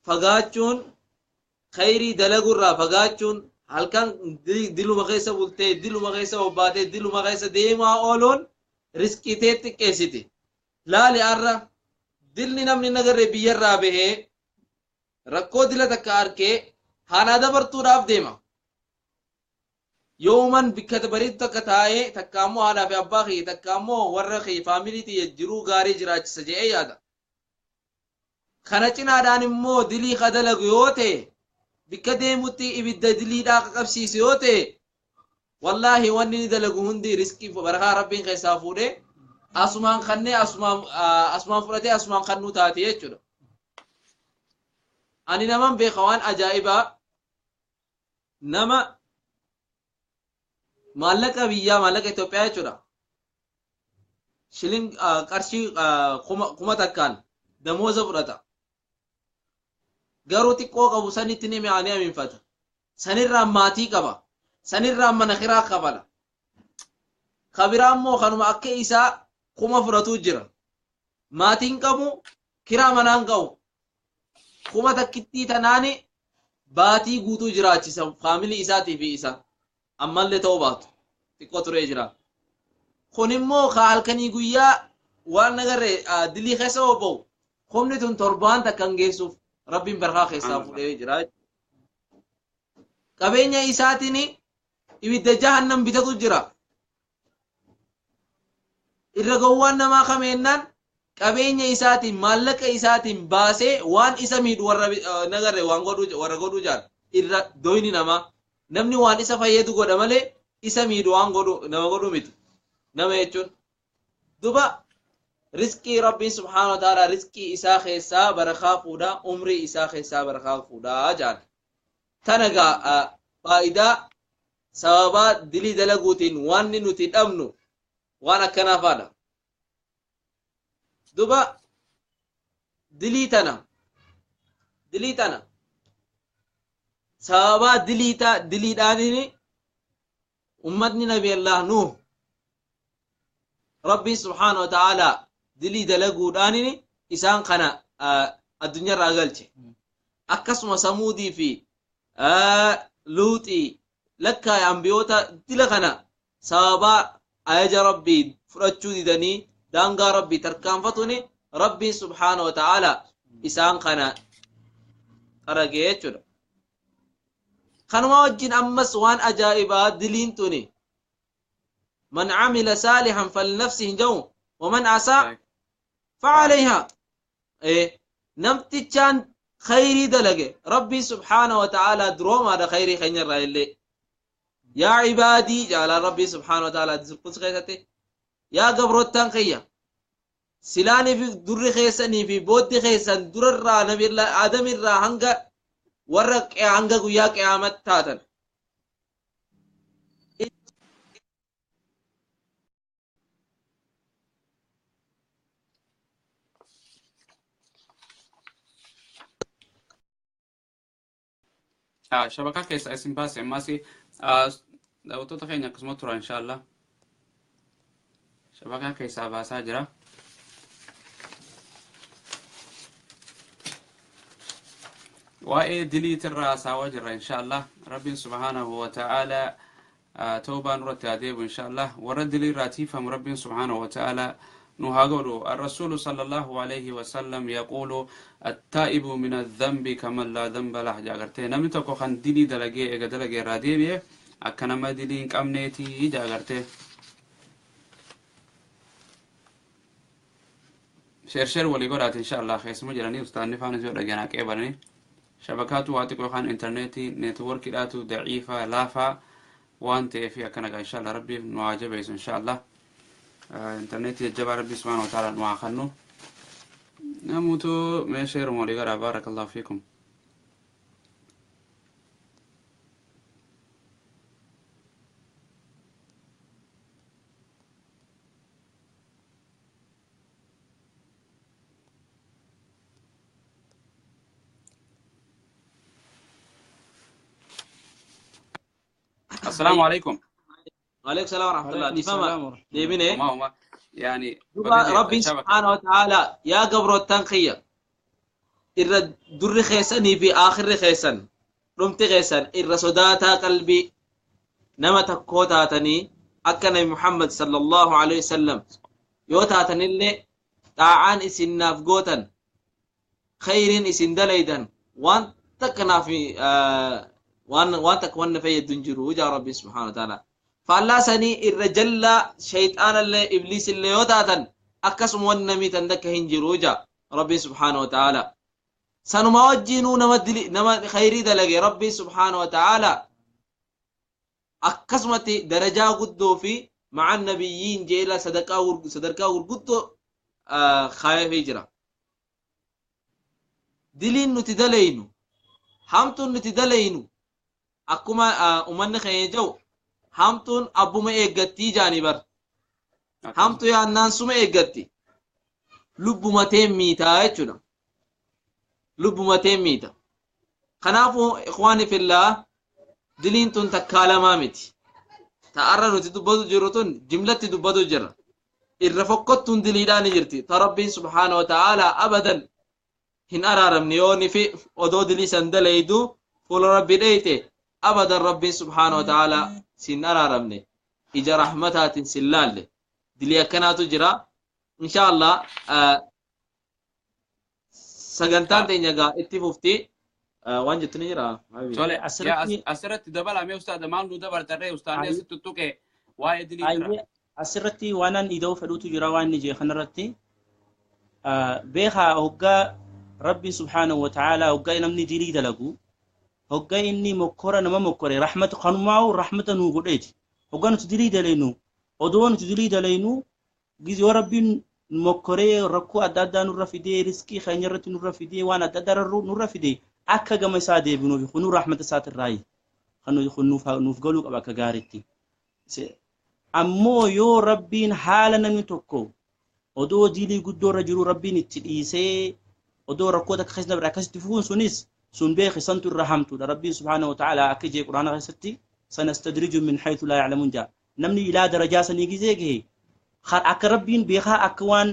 فقاتشون خيري دلقوا الرا فقاتشون هل كان دلو مغيسة بلتي دلو مغيسة وباتي دلو مغيسة ديما أولون رزقي تيتك كيسيتي لا لأرى دلني نمني نغر بيار رابه ركو دلتك أركي هانا دبرتو راف ديما يوما بكت بريد تكتاي تكامو هذا في أباخي تكامو ورخي فاميليتي يجرو غاري جراج سجئي هذا خنچنا دان مو دلي خدلق يوتي بكدي متي إبدا دلي داق قبسيس يوتي والله واني دلقو هندي رزقي فبرخا ربين خيسافوري أسمان خني أسمان فرتي أسمان خنو تاتي يجر أني نمان بخوان أجائبا نما مالك بيا مالك إثيوبيا يجر شلين قرشي كوما تكان دموز فرتا garuu xiqqoo qabu sanitti ni mi'aanii aminfata sanirraa maatii qaba sanirraa mana kiraa qabala kabiraa immoo kanuma akka isaa kuma fudhatu jira maatiin qabu kiraa manaan qabu kuma takkittii tanaani baatii guutuu jiraachisa faamilii isaatii fi isa ammallee ta'uu baatu xiqqoo turee jira kun immoo ka halkanii guyyaa waan nagarre dilii keessa obba'u humni tun torbaan takkan geessuuf rabbiin barkaa keessaa fuudhee jira qabeenya isaatiin ibidda jahannam bitatu jira irra gowwaan namaa kameennaan qabeenya isaatiin maallaqa isaatiin baasee waan isa miidhu warra nagarre waan godhu warra godhu jaan irra doyni namaa namni waan isa fayyadu godha malee isa miidhu waan godhu nama godhu miti nama jechuun duba رزقي ربي سبحانه وتعالى رزقي إسا خيسا برخا فودا عمري إسا خيسا برخا فودا جان تنقى فائدة سببا دلي دلقوتين وان نتين أمنو وانا كنا فادا دوبا دليتنا سببا دليتاني أمتني نبي الله نوح ربي سبحانه وتعالى دلي دلقو دانيني إسان قنا الدنيا راقلتي أكسما سمودي في لوتي لكا ينبيوتا دلقنا سابا أيجا ربي فرجو ديدني دانقا ربي تركان فتوني ربي سبحانه وتعالى إسان قنا أرقيتشو خنوا وجين أمس وان أجائبا دلين توني من عمل صالحا فلنفسه جو ومن أساء فعليها إيه نمتي كان خيري دلقه ربي سبحانه وتعالى دروم هذا خيري خير اللي يا عبادي جعل ربي سبحانه وتعالى دزقص خيسته يا قبروتان خيا سلاني في در خيسني في بود خيسن در الرا نبي الله آدم الرا هنگا ورق هنگا قيا قيامت تاتن شبكة كيس اسم باس ماسي لو تتخيل انك اسمه ترى ان شاء الله شبكة كيس باسا جرا واي ديليت الراس وجرا ان شاء الله ربي سبحانه وتعالى توبة نرت اديب ان شاء الله ورد لي راتيفا ربي سبحانه وتعالى نهاجر الرسول صلى الله عليه وسلم يقول التائب من الذنب كمن لا ذنب له جاغرتي نمتكو خان ديلي دلغي اگا دلغي راديبي اكنا ما ديلين قمنيتي جاغرتي شير ولي قرات ان شاء الله خيس مجراني استاذ نفان زو دغنا قيبرني شبكات واتقو خان انترنتي نتورك داتو ضعيفه لافا وانت في اكنا ان شاء الله ربي نواجب ان شاء الله انترنت يجب ربي سبحانه وتعالى مع خنو نموتو مشير مولي بارك الله فيكم السلام عليكم. وعليكم السلام ورحمة الله. نفهم ديبينه يعني ربي سبحانه وتعالى يا قبر التنقية irra durri keessanii fi aakhirri keessan dhumti keessan irra sodaataa qalbii nama takkoo taatanii akka nabi Muhammad sallallahu alaihi wasallam yoo taatanillee xaa'aan isin naaf gootan khayriin isin dalaydan waan takkanaaf waan takka wanna fayyadun jiru jaa rabbi subhanahu wa ta'ala faallaa sanii irra jallaa shayxaanallee ibliisillee yoo taatan akkasuma wanna miitan dakka hin jiru jaa rabbi subhanahu wa ta'ala sanuma wajjiinuu nama khayrii dalage rabbi subhanahu wa ta'ala akkasumatti darajaa guddoo fi ma'an nabiyyiin jeela sadarkaa gurguddoo khaayafee jira diliin nuti dalaynu hamtuun nuti dalaynu akkuma umanni keenya jau hamtuun abbuma eeggattii jaanii bar hamtu yaannaan suma eeggatti lubbumateen miitaa jechuudha lubbumateen miita kanaafuu ikhwaani fillah diliin tun takkaalamaa miti ta'arra nuti dubbatu jiru tun jimlatti dubbatu jira irra fokkottuun diliidhaan jirti ta rabbiin subhaanahu wa ta'aalaa abadan hin araaramne yoo nifi odoo dilii san dalaydu fuula rabbi dheyte abadan rabbiin subhaanahu wa ta'aalaa sin araaramne ija rahmataatin sin laalle dilii akkanaatu jira insha Allah sagantaan teenya gaa itti fufti waan jettu ni jira tole asirratti dabalame ustaada maal nu dabartarree ustaadni asitti tuttuqe waa'ee dilii jira asirratti waanan ida'uu fedhuutu jira waan ni jee kanarratti beekaa hoggaa rabbi subhaanahu wa ta'aalaa hoggaa namni dilii dalagu hoggaa inni mokkora nama mokkore rahmata kanumaa'u rahmata nuu godheeti hoggaa nuti dilii dalaynu odoo nuti dilii dalaynu yoo rabbiin mokkoree rakkoo adda addaa nurra fidee riskii keenya irratti nurra fidee waan adda addaa nurra fidee akka gama isaa deebinuuf kunuu rahmata isaatirraayi kan nuuf galuu qaba akka gaariitti ammoo yoo rabbiin haala namni tokko odoo dilii guddoorra jiru rabbiin itti dhiisee odoo rakkoota akka keessa dabre akkasitti fuun sunis sun beeki santu irra hamtuudha rabbiin subhaanahu wa ta'aalaa akka jee quraana keessatti sanastadriju min haythu laa ya'lamuun jaa namni ilaa darajaa sanii gizee gahe akka rabbiin beekaa akka waan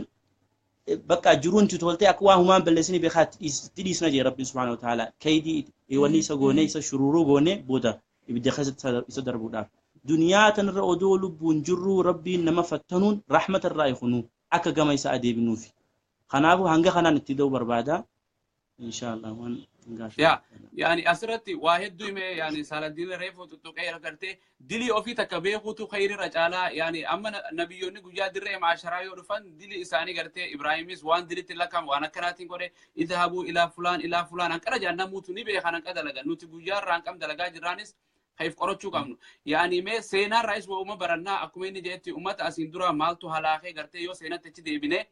bakka jiruun tutoltee akka waan humaan balleessanii beekaa itti dhiisna jee rabbiin subhaanahu wa ta'aalaa kaydii wanni isa goone isa shururuu goone booda ibidda keessatti isa darbuudhaaf duniyaa tanarra odoo lubbuun jirru rabbiin nama fattanuun rahmata irraa ikunu akka gama isa adeebinuufi kanaafuu hanga kanaan itti da'uu barbaada inshallah waan يعني أسرتي واحد دومي يعني سالدين ريفو تتوقع ركرتي دلي أوفي تكبيه تو خير رجالا يعني أما نبيوني جوجا دري مع شرايو رفن دلي إساني كرتي إبراهيميس وان دلي تلاكم وانا كراتين كوري اذهبوا إلى فلان أنكر جانا موتوني بيخانا كدلغا نوتي جوجا رانكم دلغا جرانيس خيف قرطشو كامنو يعني مي سينا رئيس وأمة برنا أكميني جيتي أمة أسندورا مالتو هلاخي كرتي يو سينا تجدي بني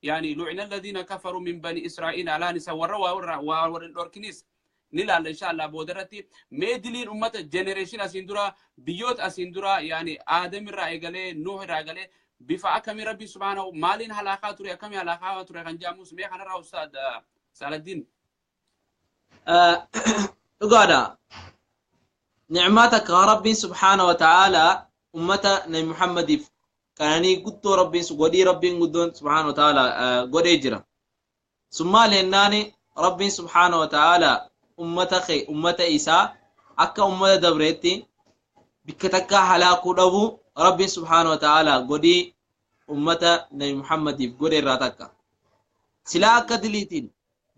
يعني لعن الذين كفروا من بني إسرائيل على نساء وروركنيس نلا إن شاء الله بودرتي ميدلين أمة جنريشن أسندرا بيوت أسندرا يعني آدم الرأيقلي نوح الرأيقلي بفا أكمي ربي سبحانه مالين حلاقات رأي أكمي حلاقات رأي خنجاموس ميخانا رأو أستاذ سالدين قادا نعماتك ربي سبحانه وتعالى أمة نبي محمد كانني قدت ربي ودي ربي قدون سبحانه وتعالى قد يجرى ثم لأنني ربي سبحانه وتعالى أمة إيسا أكا أمة دبريتي بكتكا حلاكو دبو ربي سبحانه وتعالى قدي أمة نبي محمد قد راتكا سلا أكا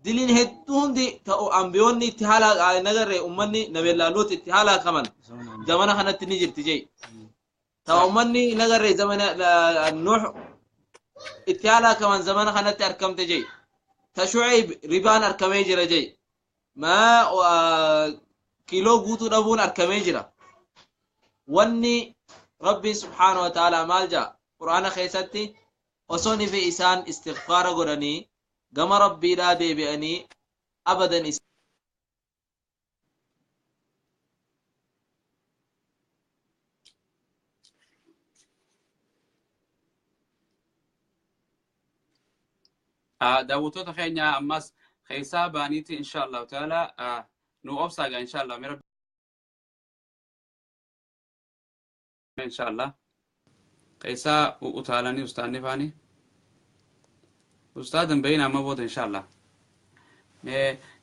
دلين هدون دي تأو أنبيوني اتحالا نغر أمني نبي اللالوت اتحالا كمان زمانا خانت نجر تجي تأمني نجر زمان نوح اتيالا كمان زمان خانت أركم تجي تشعيب ربان أركمي جرا جي ما كيلو قوتو نبون أركمي جرا واني ربي سبحانه وتعالى مالجا قرآن خيستي وصوني في إسان استغفار قراني قام ربي لا دي بأني أبدا داوتو تخينيا أماس خيسا بانيتي إن شاء الله تعالى نو أفساقا إن شاء الله مرب إن شاء الله خيسا وطالاني أستاذ نفاني أستاذ مبين أما بود إن شاء الله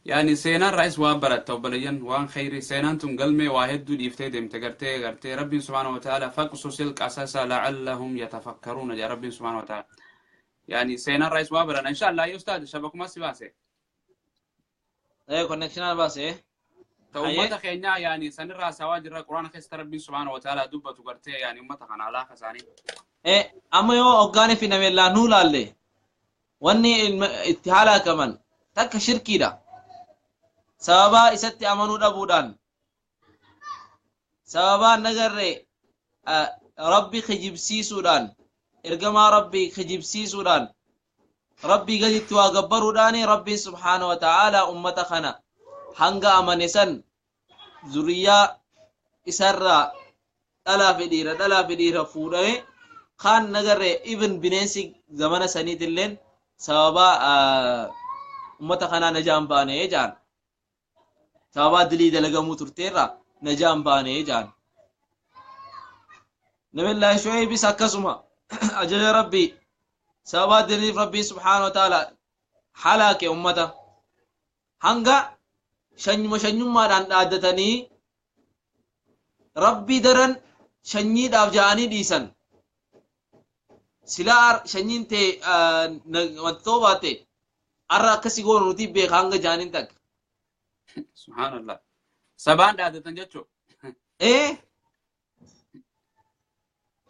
يعني سينان رئيس وابرت توبليا وان خيري سينان تنقلمي واحد دود يفتدم تقرتي ربي سبحانه وتعالى فقصوا سلك أساسا لعلهم يتفكرون يا ربي سبحانه وتعالى يعني سينان رئيس وابرنا إن شاء الله يا أستاذ شبكم ما سباسي ايه كونكشن بس ايه تومتك يعني سنرى سواجر القرآن خيست ربي سبحانه وتعالى دبة تقرتي يعني أمتك عن علاقة ثاني ايه اما يو اوغاني في نميلا نولا اللي واني اتحالا كمان تك شركي دا سببا اساتي امانو دبودان سببا نغري ربي خجبسي سودان ارغما ربي خجبسي سودان ربي قد تواغبرو داني ربي سبحانه وتعالى امتخنا hanga amanesan zuriya isarra dala fidira fuudhame kan nagarre even bineensi zamana saniitilleen sababa ummata kanaa najaan baane jaan sababa dilii dalagamuu turteerra najaan baane jaan nabillahi shuaybis akkasuma ajaja rabbi sababa diliif rabbi subhanahu wa ta'ala halaake ummata hanga shanyummaadhaan dhaaddatanii rabbii daran shanyiidhaaf ja'anii dhiisan silaa shanyiin ta'e wattoo baate arra akkasii goonu nuti beeka hanga ja'aniin takka subhaanallah sabaan dhaaddatan jechuu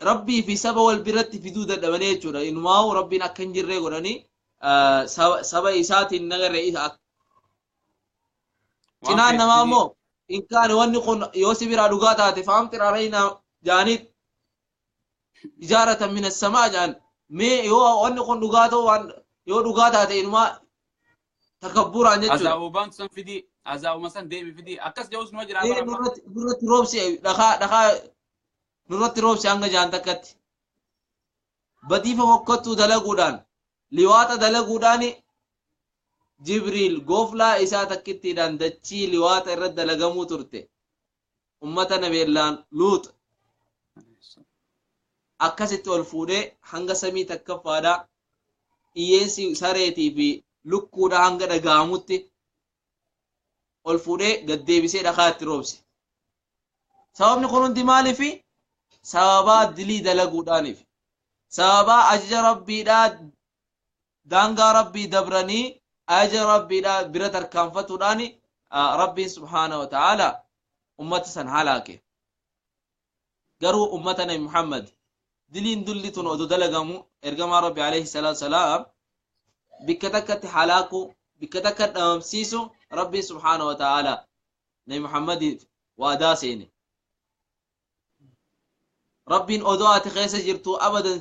rabbii fi saba wal biratti fiduu dadhabanii jechuudha inumaa'u rabbiin akka hin jirree godhanii saba isaatiin nagarre isa cinaan namaa immoo in kaane wanni kun yoo si biraa dhugaa taate faamtir alayna jaanit ijaaratan min as-samaa jaan mee yoo wanni kun dhugaa ta'u waan yoo dhugaa taate inuma takabburaan jechuudha azaabubaan san fidii azaabuma san deemi fidii akkas jawus numa jira nurratti roobsi dhakaa nurratti roobsi hanga jaan takkatti badiifa mokkottuu dalaguudhaan liwaaxa dalaguudhaani jibriil gooflaa isaa takkittiidhaan dachii liwaaxa irratti dalagamuu turte ummata nabeellaan luut akkasitti ol fuudhee hanga samii takkaffaadha iyyeessi sareetii fi lukkuudha hanga dhaga'amutti ol fuudhee gaddeebisee dhakaatti roobse sababni kun hundi maaliifi sababaa dilii dalaguudhaaniif sababaa ajaja rabbiidhaa daangaa rabbii dabranii ajaja rabbiidha bira tarkaanfatuudhaan rabbiin subhaanahu wa ta'ala ummata san halaake garuu ummata nabi muhammad diliin dulli tun odu dalagamu ergamaa rabbi alayhi salaatu salaam bikka takkatti halaaku bikka takka dhabamsiisu rabbiin subhaanahu wa ta'ala nabi muhammadiif waadaa seene rabbiin odoo ati keessa jirtu abadan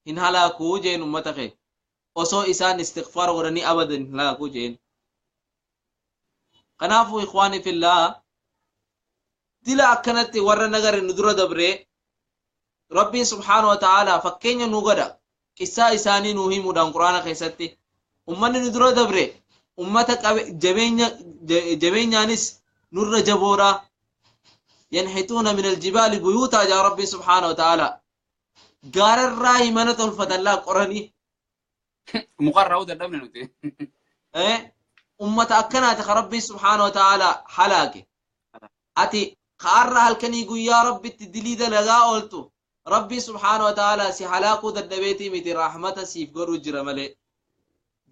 hin halaakuu jeen ummata kee osoo isaan istighfar godhanii abadan halaakuu jeen kanaafuu ikhwaani fillah dila akkanatti warra nagare nu dura dabre rabbiin subhaanahu wa ta'ala fakkeenya nu godha qissaa isaanii nu himuudhaan quraana keessatti ummanni nu dura dabre ummata jabeenyaanis nurra jaboodha ينحتون من الجبال بيوتا يا ربي سبحانه وتعالى قال الراي من تلفت الله قرني مقرر ود الدم نوتي امه اكنات ربي سبحانه وتعالى حلاك اتي قار هلكني يا ربي تدليد لغا قلت ربي سبحانه وتعالى سي حلاكو ددبيتي متي رحمته سيف غرو جرمله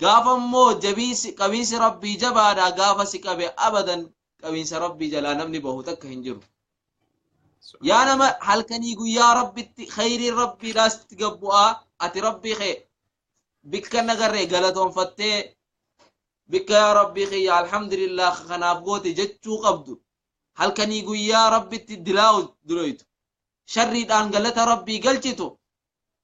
غافمو جبيس قبيس ربي جبادا غافسي قبي ابدا قبيس ربي جلا نمني بهوتك هنجرو يا نما هلكني يا ربي خير ربي لاست تقبوا اتي ربي خير بك نغري غلطون فتي بك يا ربي خي الحمد لله خناف غوتي جچو قبدو هلكني يا ربي تدلاو دلويت شر دان غلط ربي قلتو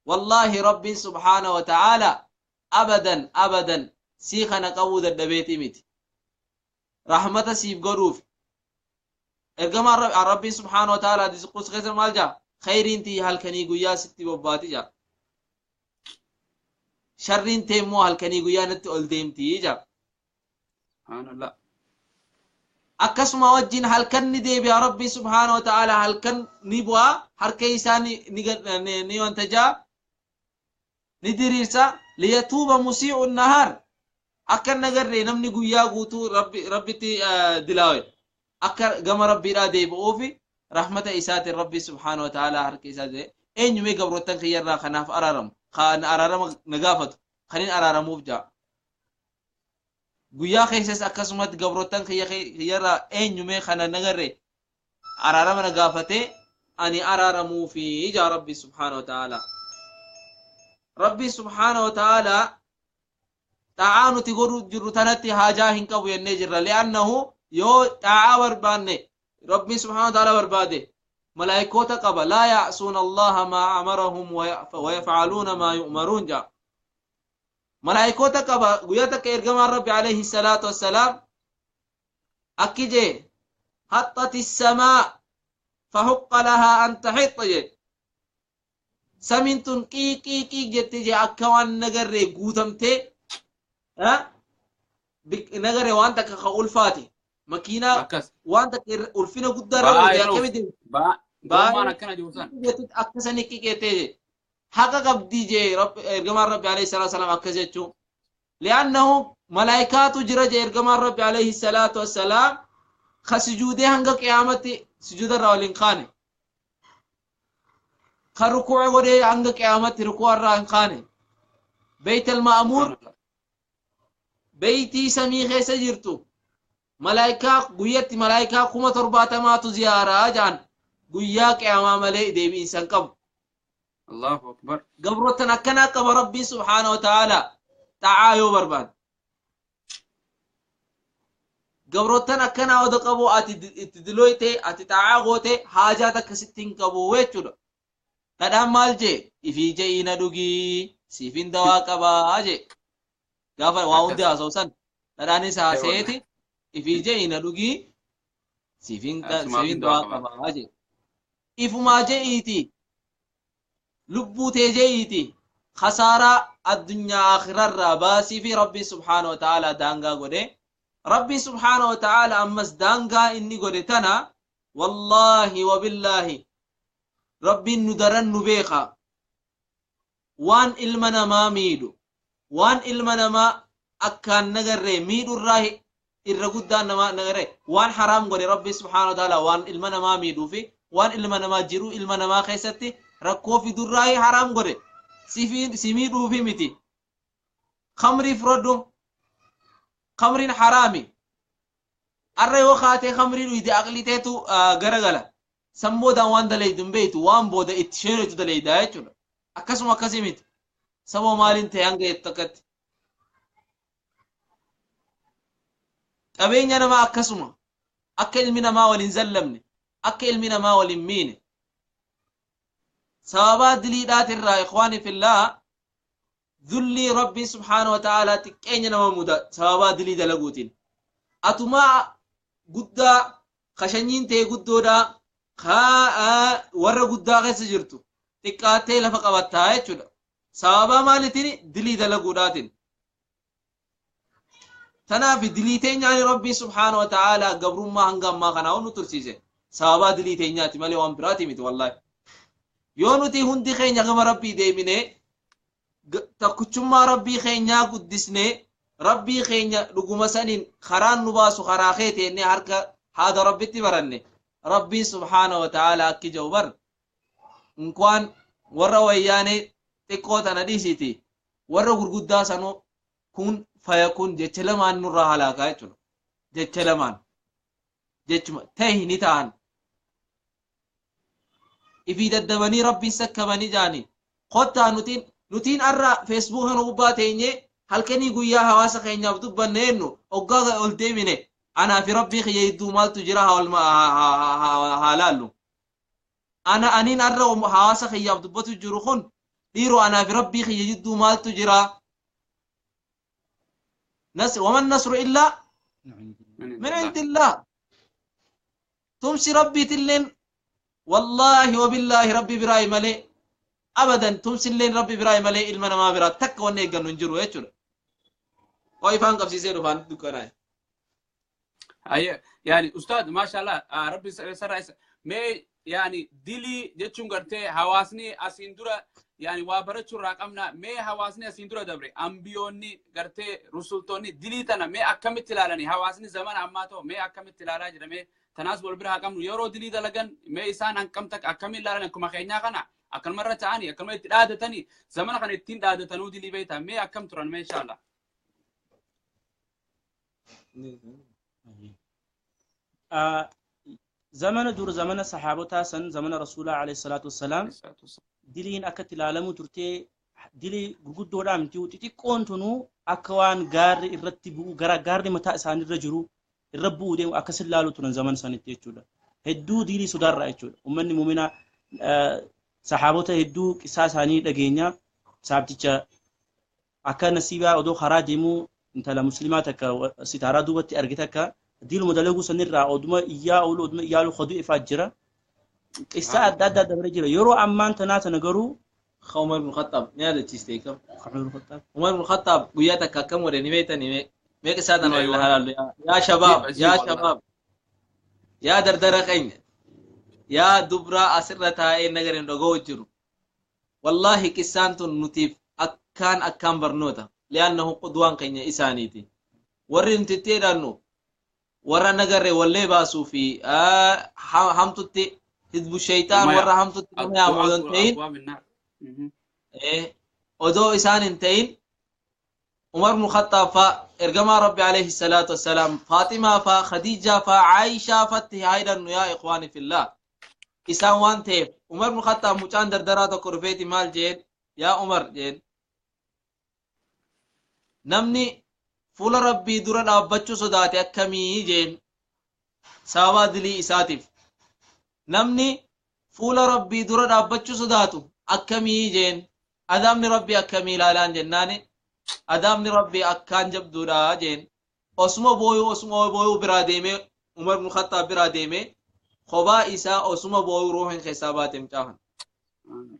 والله ربي سبحانه وتعالى ابدا ابدا سيخنا قود الدبيتي مت رحمة سيف قروف ارقما ربي سبحانه وتعالى دي قوس خيسر مالجا خيرين تي هالكني قويا ستي بباتي جا شرين تيمو هالكني قويا نت أولديم تي جا سبحان الله أكسما وجين هالكن دي يا ربي سبحانه وتعالى هالكن نبوا هركيساني نيوان تجا نديريسا ليتوب مسيء النهار akka nagarree namni guyyaa guutuu rabbitti dilaawe akka gama rabbiidhaa deebi'uufi rahmata isaatiin rabbi subhaanahu wa ta'ala harka isaatiin eenyumee gabrootan kiyyarraa kanaaf araaramu kan araarama nagaafatu kanin araaramuuf jaa guyyaa keessas akkasumatti gabrootan kiyyarraa eenyumee kana nagarree araarama nagaafate ani araaramuufi jaa rabbi subhaanahu wa ta'ala rabbi subhaanahu wa ta'ala ta'aanu ti godhu jirru tanatti haajaa hin qabu yennee jirra li'annahu yoo ta'aa barbaanne rabbi subhaanahu wa ta'ala barbaade malaa'ikoota qaba laa ya'suuna allaha maa amarahum wa yaf'aluuna maa yu'maruun jaa malaa'ikoota qaba guyyaa takka ergamaan rabbi alayhi salaatu wassalaam akki jee haxxati samaa fahuqqa lahaa an taxixa jee samiin tun qiiqiiqii jette jee akka waan nagarree guutamtee nagarree waan takka ka ulfaate makiinaa waan takka ulfina guddaarra ooltee akkamiti akkasanii qiqeetee jee haqa qabdii jee ergamaan rabbi alayhi salaatu wassalaam akkas jechuun li'annahu malaayikaatu jira jee ergamaan rabbi alayhi salaatu wassalaam ka sujuudee hanga qiyaamatti sujuudarraa waliin kaane ka rukuu godhee hanga qiyaamatti rukuuarraa hin kaane beeytal ma'amuur beeytii samii keessa jirtu malaayikaa guyyatti malaayikaa 70,000tu ziyaaraa jaan guyyaa qiyaamaa malee deebiinsan qabu Allahu akbar gabrotan akkanaa qaba rabbiin subhaanahu wa ta'ala ta'aa yoo barbaade gabrotan akkanaa oda qabu ati itti dilooyte ati ta'aa goote haajaa takka sitti hin qabu jechuudha dhadhaan maal jee ifii je'iina dhugii siifin dawaa qabaa jee gaafa waa hundi haasawsan dhadhaanis haaseeti ifii je'iina dhugii siifin dawaa qabaa jee ifumaa je'iiti lubbuu tee je'iiti khasaaraa addunyaa akhirarraa baasii fi rabbi subhaanahu wa ta'ala daangaa godhe rabbi subhaanahu wa ta'ala ammas daangaa inni godhe tana wallaahi wa billaahi rabbiin nu daran nu beeka waan ilma namaa miidhu waan ilma namaa akkaan nagarree miidhurraa irra guddaan namaa nagarree waan haraam godhe rabbi subhaanahu wa ta'ala waan ilma namaa miidhuu fi waan ilma namaa jiruu ilma namaa keessatti rakkoo fidurraa haraam godhe si miidhuufi miti khamrii fudhadhu khamriin haraami arra yoo kaatee khamrii dhuyde aqliteetu garagala samboodaan waan dalaydu hin beeytu waan booda itti sheenetu dalaydaa jechuudha akkasuma akkasii miti saboo maaliin ta'e hanga jettu akkatti qabeenya namaa akkasuma akka ilmi namaa waliin zallamne akka ilmi namaa waliin miine sababaa diliidhaatirraa ikhwaani fillaa dhullii rabbii subhaanahu wa ta'aalaa xiqqeenya nama muda sababaa dilii dalaguutiin atumaa guddaa kashanyiin ta'e guddoodhaa warra guddaa keessa jirtu xiqqaattee lafa qabattaa jechuudha sababaa maalitiin dilii dalaguudhaatiin tanaaf dilii teenyaani rabbii subhaanahu wa ta'aalaa gabrummaa hanga ammaa kanaa nu tursiise sababaa dilii teenyaati malee waan biraati miti wallaahi yoo nuti hundi keenya gama rabbii deebine takkuchummaa rabbii keenyaa guddisne rabbii keenya dhuguma saniin karaan nu baasu karaa keeti jennee harka haada rabbitti baranne rabbiin subhaanahu wa ta'aalaa akki jedhu bar inkwaan warra wayyaanee xiqqoo tana dhiisiti warra gurguddaa sanuu kun fayakun jecha lamaan nurraa halaakaa jechuudha jecha lamaan jechuma tahi ni ta'an ifii daddabanii rabbiin sakkabanii jaanii kottaa nutiin arra feesbuuk kana gubbaa teenye halkanii guyyaa hawaasa keenyaaf dubbanne jennu oggaa ol deebine anaa fi rabbii kiyya jidduu maaltu jira haa laallu aniin arra hawaasa kiyyaaf dubbatu jiru kun dhiiroo anaa fi rabbii kiyya jidduu maaltu jira وما النصر إلا من عند الله تمسي ربي تلين والله وبالله ربي براي ملي أبدا تمسي لين ربي براي ملي إلمنا ما برا تك ونيجا ننجرو يجور ويفان قبسي سيرو فان دكانا أي يعني أستاذ ما شاء الله ربي سر ما يعني دلي جتشون قرتي حواسني أسندورا يعني وابرتشو راقمنا مي حواسني اسيندرو دبري امبيوني غرتي رسولتوني ديليتنا مي اكمت تلالني حواسني زمان اماتو مي اكمت تلالا جرمي تناس والبرها كم يورو ديلي دلغن مي انسان انكمتك اكمل لالن كما خينا كنا اكل مره ثاني اكل مره دادتني زمان كان التين دادتنو ديلي بيتا مي اكم ترن ما ان شاء الله زمن دور زمن صحابتا سن زمن رسول الله عليه الصلاة والسلام دلين أكت العالم ترتي دلي جود دودا متيو تيجي كونتونو أكوان غار الرتبو غار متى سان الرجرو الربو ديم أكسر لالو ترن زمن سنتي تجودا هدو دلي سودار رأيتشود ومن مؤمنا صحابتا هدو قصص هني دقينيا سابتيجا أكا نسيبا أدو خراجيمو انت لمسلماتك ستارة دوبتي أرجتك ديلو مدلقو سنرا أدوما إياه أولو أدوما إياه خدو إفاجرة قصة أدادا دبرجرة يورو أمان تناتا نقرو عمر بن الخطاب نادى تشتيكم عمر بن الخطاب عمر بن الخطاب وياتك كم ورا نميت نمي ميك سادنا يا شباب يا شباب يا دردرقين يا دبرا أسرتها إيه نجرين دعوة جرو والله كسانتو نتيف أكان برنوتا لأنه قدوان كينيا إسانيتي ورين تتيرانو ورا نجر ولا باسو في حمتتي حزب الشيطان ورا حمتتي ما عمودنتين إيه ودو إسان انتين عمر بن الخطاب فإرجما ربي عليه الصلاة والسلام فاطمة فخديجة فعائشة فتح هيدا يا إخواني في الله إسان وان تيف عمر بن الخطاب مجان دردرات كرفيتي مال جين يا عمر جين نمني فول ربي دورا دابچو صداتي أكمي جين ساوا دلي إساتف نمني فول ربي دورا دابچو صداتو أكمي جين أدامني ربي أكمي لالان جناني أدامني ربي أكان جبدورا جين أسمو بويو براديمي عمر بن الخطاب براديمي خبا إسا أسمو بويو روحين خسابات امتاحن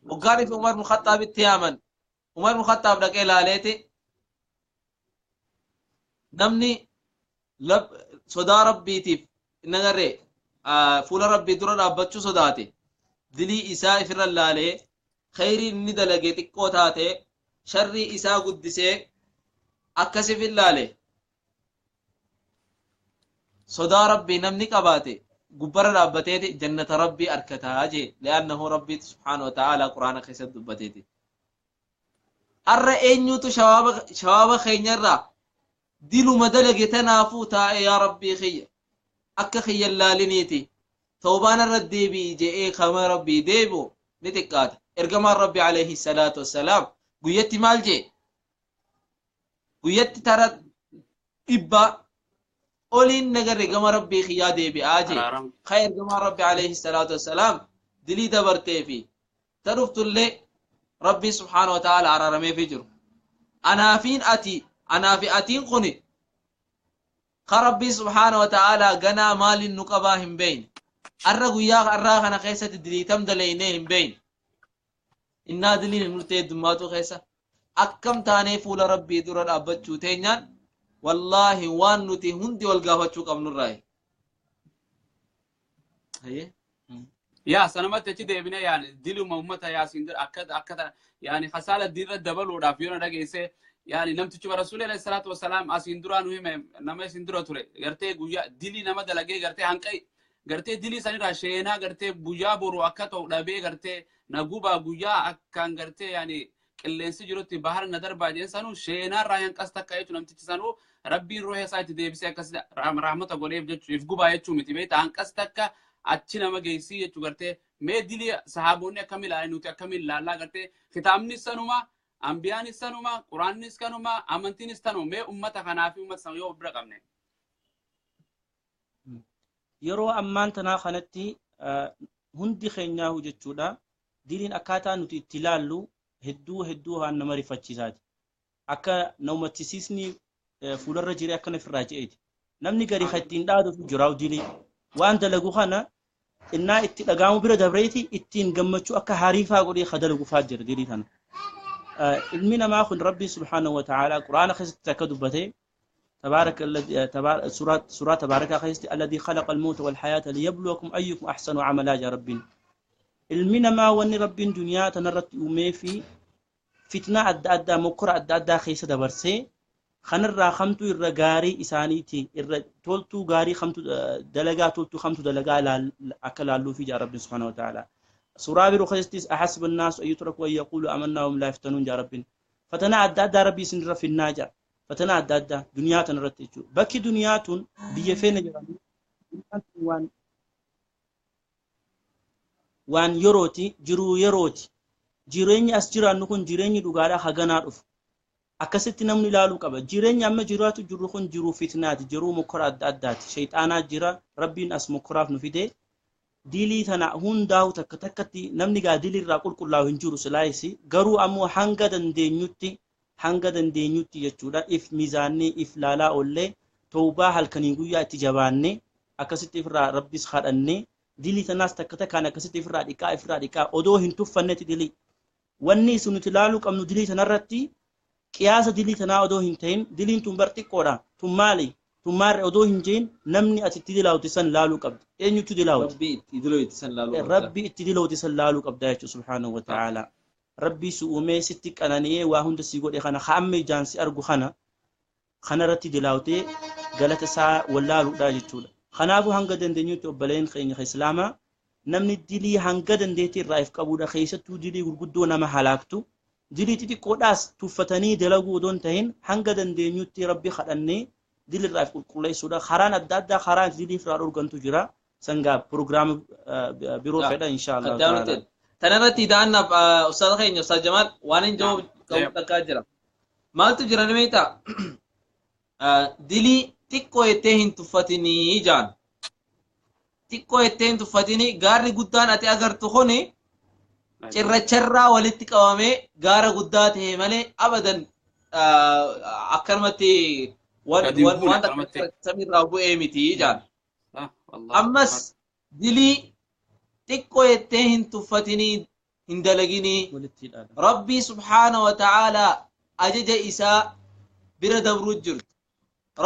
وقاري في عمر بن الخطاب التيامن عمر بن الخطاب دكي لاليتي نمني لب صدا ربي تيف نغري فول ربي درا دابچو صداتي دلي إسا إفر اللالي خيري ندلقي تكوتاتي شري إسا قدسي أكسي في اللالي صدا ربي نمني قباتي قبر دابتيتي جنة ربي أركتاجي لأنه ربي سبحانه وتعالى قرآن خيسد دبتيتي الرئين يوتو شواب خينيرا ديلو مدلقي تنافو تائي يا ربي خي أكا خي اللالينيتي توبان الردي بي جئي خما ربي ديبو نتكات إرقما ربي عليه الصلاة والسلام قيتي مال جي قيتي ترى إبا أولين نقر إرقما ربي خيا ديبي آجي خير إرقما ربي عليه الصلاة والسلام دلي دبرتي في ترفت اللي ربي سبحانه وتعالى عرارمي فجر أنا فين أتي أنا في أتين قني خربي سبحانه وتعالى جنا مال النقباهم بين الرجو يا الراخنا خيسة دليتم دلينهم بين إنا دلين المرتد دماتو خيسة أكم تاني فول ربي دور الأبد شوتينيان والله وان نتي هندي والقهوة شوك أبن الرأي هي يا سنمت تجد ابني يعني دلو مهمتها يا سندر أكد يعني خسالة دير الدبل ودافيونا دقيسة يعني لم تشوف رسول الله صلى الله عليه وسلم أسندران وهم نما سندرا ترى قرتي جويا دلي نما دلقي قرتي هنكاي قرتي دلي سني راشينا قرتي بويا برو أكتو دبي قرتي نجوبا بويا كان قرتي يعني اللي سجلت بحر الندر بعدين سانو شينا رايان كاستا كايتو نم تجسانو ربي روحي سايت دي بس كاس رحمة الله يفجوا بايتشو متبيت عن كاستا كا أتشنا ما جيسي يتشو قرتي ما دلي صحابوني كمل على نوتي كمل لا قرتي ختامني سانوما أنبياء نستانوما قرآن نستانوما أمانتي نستانوما ما أمتا خنافي أمتا سنيو برقمني يرو أمان تنا خنتي هندي خيناه جتشودا ديلين أكاتا نتي تلالو هدو هان نمري فتشيزات أكا نومتسيسني فولر رجري أكا نفراجئت نمني قري خطين دادو في جراو ديلي وان دلقو خانا إنا اتلقامو برا دبريتي اتين قمتشو أكا حريفا قولي خدلقو فاجر ديلي تانا علمنا ما أخذ ربي سبحانه وتعالى قرآن خيست تكدبته تبارك الذي سورة تبارك خيست الذي خلق الموت والحياة ليبلوكم أيكم أحسن عملا يا ربي ilmi namaa wanni rabbiin duniyaa tanarratti uumee fi fitnaa adda addaa mokkora adda addaa keessa dabarsee kanarraa kamtu irra gaarii isaaniiti irra toltuu gaarii kamtu dalagaa toltuu kamtu dalagaa akka laalluu fi jaa rabbiin subhaanahu wa ta'ala suuraa biroo keessattis ahasiba annaasu an yutraku an yaqulu amannaa wahum laa yuftanuun jaa rabbiin fatanaa adda addaa rabbii isinirra finnaa jaa fatanaa adda addaa duniyaa tanarratti jechuudha bakki duniyaa tun biyya feena jedhamu waan yerooti jiruu yerooti jireenyi as jiraannu kun jireenyi dhugaadhaa haganaa dhufu akkasitti namni ilaaluu qaba jireenyi amma jiraatu jiru kun jiruu fitnaati jiruu mokkora adda addaati shayxaanaa jira rabbiin as mokkoraaf nu fide dilii tana hundaa'u takka takkatti namni gaa dilii irraa qulqullaa'u hin jiru silaayisi garuu ammoo hanga dandeenyutti jechuudha if miizaannee if laalaa ollee tawbaa halkanii guyyaa itti jabaannee akkasitti ifirraa rabbis kadhannee dilii tanaas takka takkaan akkasitti ifirraa dhiqaa odoo hin tuffannetti dilii wanni isin nuti ilaaluu qabnu dilii tanarratti qiyaasa dilii tanaa odoo hin ta'in diliin tun bar xiqqoodha tun maali tun maarre odoo hin jeen namni ati itti dilaawti san laaluu qabda eenyutu dilaawti rabbi itti dilaawti san laaluu qabda jechuudha subhaanahu wa ta'ala rabbii si uumee sitti qanani'ee waa hunda si godhe kana haamme ijaan si argu kanarratti dilaawtee galata isaa wallaaluudha jechuudha kanaafuu hanga dandeenyutti obboleen keenya islaamaa namni dilii hanga dandeetti irraa if qabuudha keessattuu dilii gurguddoo nama halaaktu dilii xixiqqoodhaas tuffatanii dalaguu odoon ta'in hanga dandeenyutti rabbi kadhannee dilii irraa if qulqulleessuudha karaan adda addaa karaan dilii irraa dhorgantu jira sangaa pirogiraama biroo fedha inshaallah ta'ala tanarratti daannaaf ustaad keenya ustaad Jamaal waan hin jawaab qabu takkaa jira maaltu jira nimeeta dilii xiqqoo ettee hin tuffatinii jaan xiqqoo ettee hin tuffatinii gaarri guddaan ati agartu kuni cirracharraa walitti qabamee gaara guddaa ta'e malee abadan akkanumatti waan samiirraa bu'ee miti jaan ammas dilii xiqqoo ettee hin tuffatinii hin dalaginii rabbii subhaanahu wa ta'aalaa ajaja isaa bira dabruu jirtu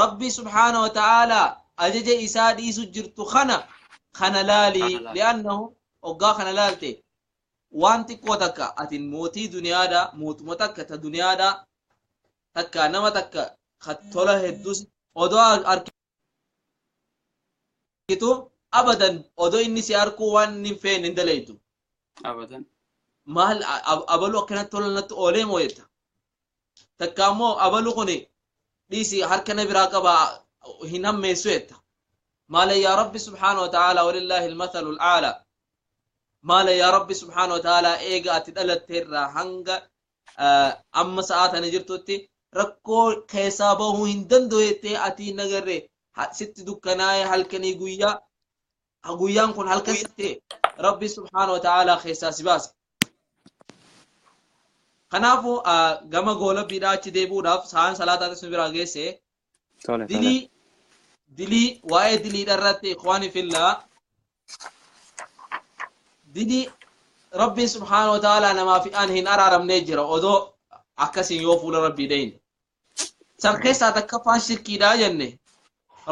ربي سبحانه وتعالى أجج إسادي سجرت خنا لالي لأنه أوقا خنا لالتي وانتي قوتك أتن موتي دنيا دا موت متك تدنيا دا تكا نما تكا خطوله الدوس أدو أركيتو أبدا أدو إني سياركو وان نفين اندليتو أبدا مال أبلو كانت تولنت أولي مويتا تكا مو أبلو خني ليسي هركنا براقبة هنم ميسويتا ما يا رب سبحانه وتعالى ولله المثل الأعلى ما يا رب سبحانه وتعالى إيجا تدلت تيرا هنگا أما ساعات نجرتوتي ركو كيسابه هندن دويتي أتي نغري ست دكناي هلكني قويا كن هلكن ستي ربي سبحانه وتعالى خيساسي باس kanaafuu gama goola bidaachi deebuudhaaf sa'aan salaataa tasmi biraa geesse dilii waa'ee dilii irratti ikhwaani fillah dilii rabbii subhaanahu wa ta'aalaa namaaf an hin araaramnee jira odoo akkasiin yoo fuula rabbii deeyne san keessaa takkaffaan shirkiidhaa jenne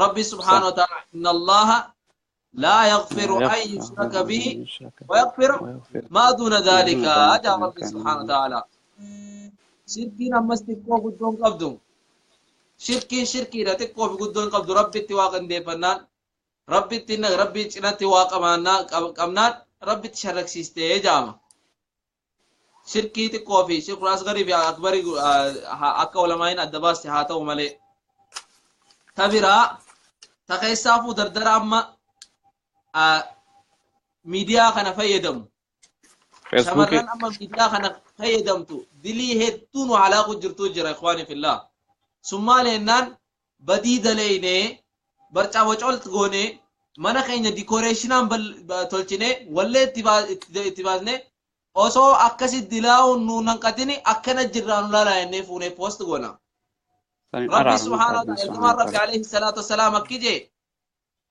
rabbii subhaanahu wa ta'aalaa inna allaha لا يغفر أن يشرك به ويغفر ما دون ذلك جاء ربي سبحانه وتعالى شركين أمس تكو قدون قبضون شركين تكو في قدون قبض ربي تواقن دي فنان ربي تنق ربي تنتي واقمانا قمنات ربي تشرك سيستي جامع شركي تكو في شرك راس غريب أكبر أكا علماء الدباس تحاته ومالي تبرا تخيصافو دردر أما ميديا خنا فيدم شمران أما ميديا خنا فيدمتو دلي هدتون على قدرتو جرى إخواني في الله ثم لأنن بديد ليني برچا وچولت غوني منا خينا ديكوريشنان تولچيني ولا اتبازني اوسو اكسي دلاو نونن قتني اكنا جران لا لا اني فوني بوست غونا ربي سبحانه وتعالى ربي عليه الصلاه والسلام اكيجي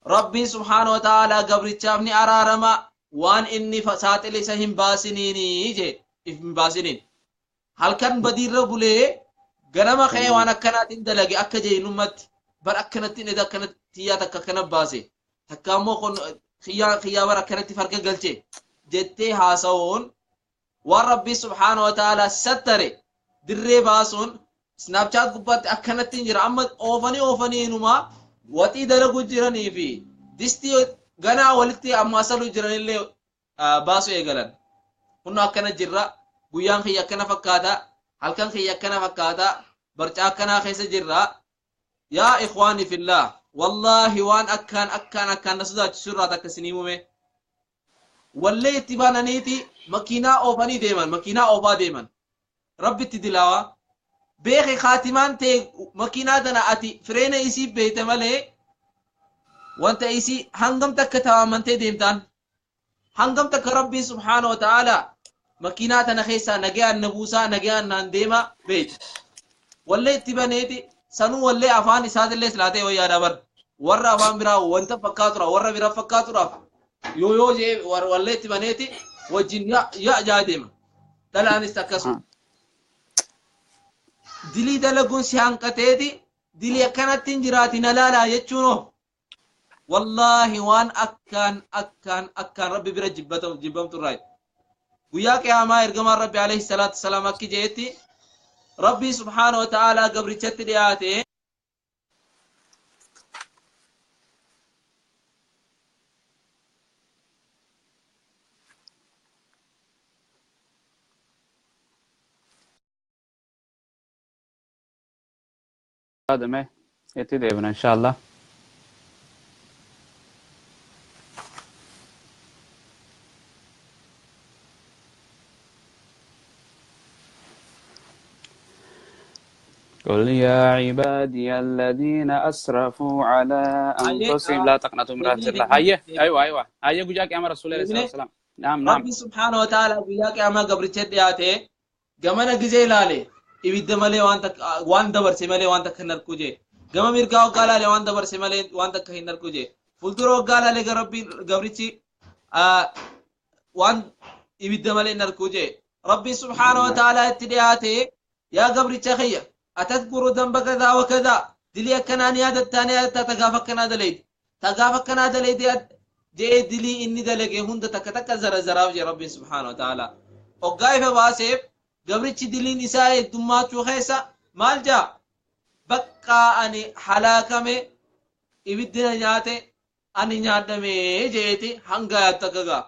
ربي سبحانه وتعالى قبرتشافني أرارما وان إني فساتل سهم باسنيني يجي إفم باسنين هل كان بدير ربولي غنما خي وانا كانت اندلقي أكجي نمت بر أكنت إذا كانت تياتك كانت باسي تكامو خيا برا كانت فرق قلتي jettee haasa'uun waan rabbii subhaanahu wa ta'ala sattare dirree baasuun snapchat gubbaatti akkanatti jira amma oofanii inumaa waxii dalagu jiranii fi distii ganaa walitti amma asalu jiranillee baasu eegalan kunno akkana jirra guyyaan kiyya akkana fakkaata halkan kiyya akkana fakkaata barcaa akkanaa keessa jirra yaa ikhwaani fillah wallahi waan akkaan na sodaachisu irraa takka isinii muume wallee itti baananiiti makiinaa oofaa deeman rabbitti dilaawa beeki khaatimaan ta'e makiinaa tana ati fireena isii beeyte malee wanta isii hangam takka tawaamantee deemtaan hangam takka rabbiin subhaanahu wa ta'ala makiinaa tana keessaa nagayaan na buusaa nagayaan naan deema beeyte wallee itti baneeti sanuu wallee afaan isaatillee silaatee wayyaa dabar warra afaan biraa wanta fakkaatura warra biraa fakkaaturaaf yoo jee wallee itti baneeti wajjin ya jaa deema dalaanis akkasuma dilii dalaguun si hanqateeti dilii akkanatti hin jiraatin alaalaa jechuunoo wallahi waan akkaan rabbi bira jibbamtu irraa guyyaa qiyaamaa ergamaan rabbi alayhi salaatu wasalaam akki jeetti rabbii subhaanahu wa ta'aalaa gabrichatti dhiyaate هذا ما يتدعون إن شاء الله قل يا عبادي الذين أسرفوا على أنفسهم لا تقنطوا من رحمة الله أيوة جاك يا رسول الله صلى الله عليه وسلم نعم ربي سبحانه وتعالى جاك يا ما قبل تشدياته جمانا جزي لالي ibidda malee waan dabarse malee waan takka hin arku jee gama mirgaa waggaa laale waan dabarse malee waan takka hin arku jee fuuldura waggaa laale gabrichi waan ibidda malee hin arku jee rabbi subhaanahu wa ta'ala itti dhiyaate yaa gabricha kiyya atadkuru damba kadaa wa kadaa dilii akkanaan yaadattaanii yaadatta tagaaf akkanaa daleyti jee dilii inni dalage hunda takka zaraaf jee rabbi subhaanahu wa ta'ala waggaa ifa baaseef gabrichi diliin isaa heddummaachuu keessa maal jaa bakka ani halaakame ibiddina nyaate ani nyaadhame jeeti hanga yaattakagaa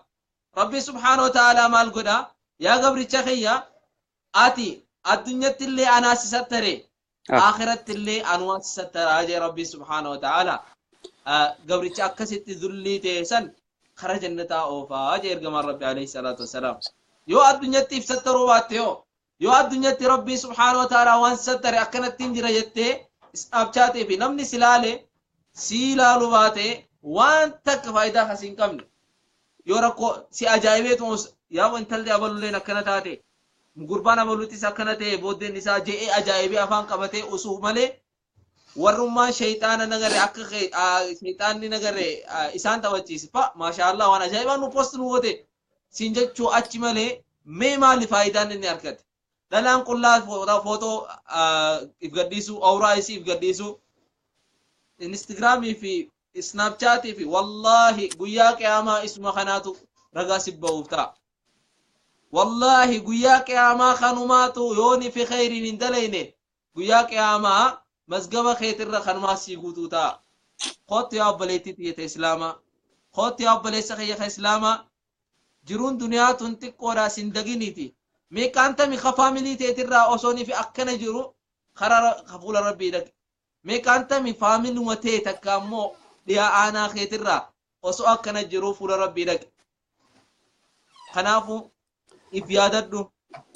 rabbi subhaanahu wa ta'aalaa maal godha yaa gabricha kiyya ati addunyatti illee anaasisattare akhiratti illee anuwaasisattara jee rabbi subhaanahu wa ta'aalaa gabricha akkasitti dullii ta'e san kara jannataa oofaa jee ergamaan rabbi alayhi salaatu wasalaam yoo addunyatti ibsattaruu baatte yoo addunyatti rabbii subhaanahu wa ta'ala waan sattare akkanatti hin jira jettee snapchatee fi namni si ilaalu baate waan takka faayidaa kasi hin qabne yoo rakkoo si ajaa'ibeetu yaa intalli abalulleen akkana taate gurbaan abaluttis akkana ta'e booddeen isaa je'ee ajaa'ibee afaan qabatee usuu malee warrummaan shayxaana nagarre akka shayxaanni nagarre isaan taphachiise maashaallah waan ajaa'ibaa nu post nu goote siin jechuu achi malee mee maali faayidaan inni argate dalaan qullaa footoo if gadhiisu awraa isii if gadhiisu instagramii fi snapchatii fi wallahi guyyaa qiyaamaa isuma kanaatu ragaa sibba'uuf ta'a wallahi guyyaa qiyaamaa kanumaatu yooni fi khayriin hin dalayne guyyaa qiyaamaa masgaba keetirra kanumaa sii guutuu ta'a kootti yaa obboleettii tiyyata islaamaa kootti yaa obboleessa kiyya islaamaa jiruun duniyaa tun xiqqoodhaa sin daginiiti meeqaanta mi faamilii teetirraa osoonii fi akkana jiru karaa fuula rabbii dhaqe meeqaanta mi faamiluma tee takka ammoo dhiyaa aanaa keetirraa osoo akkana jiru fuula rabbii dhaqe kanaafu if yaadadhu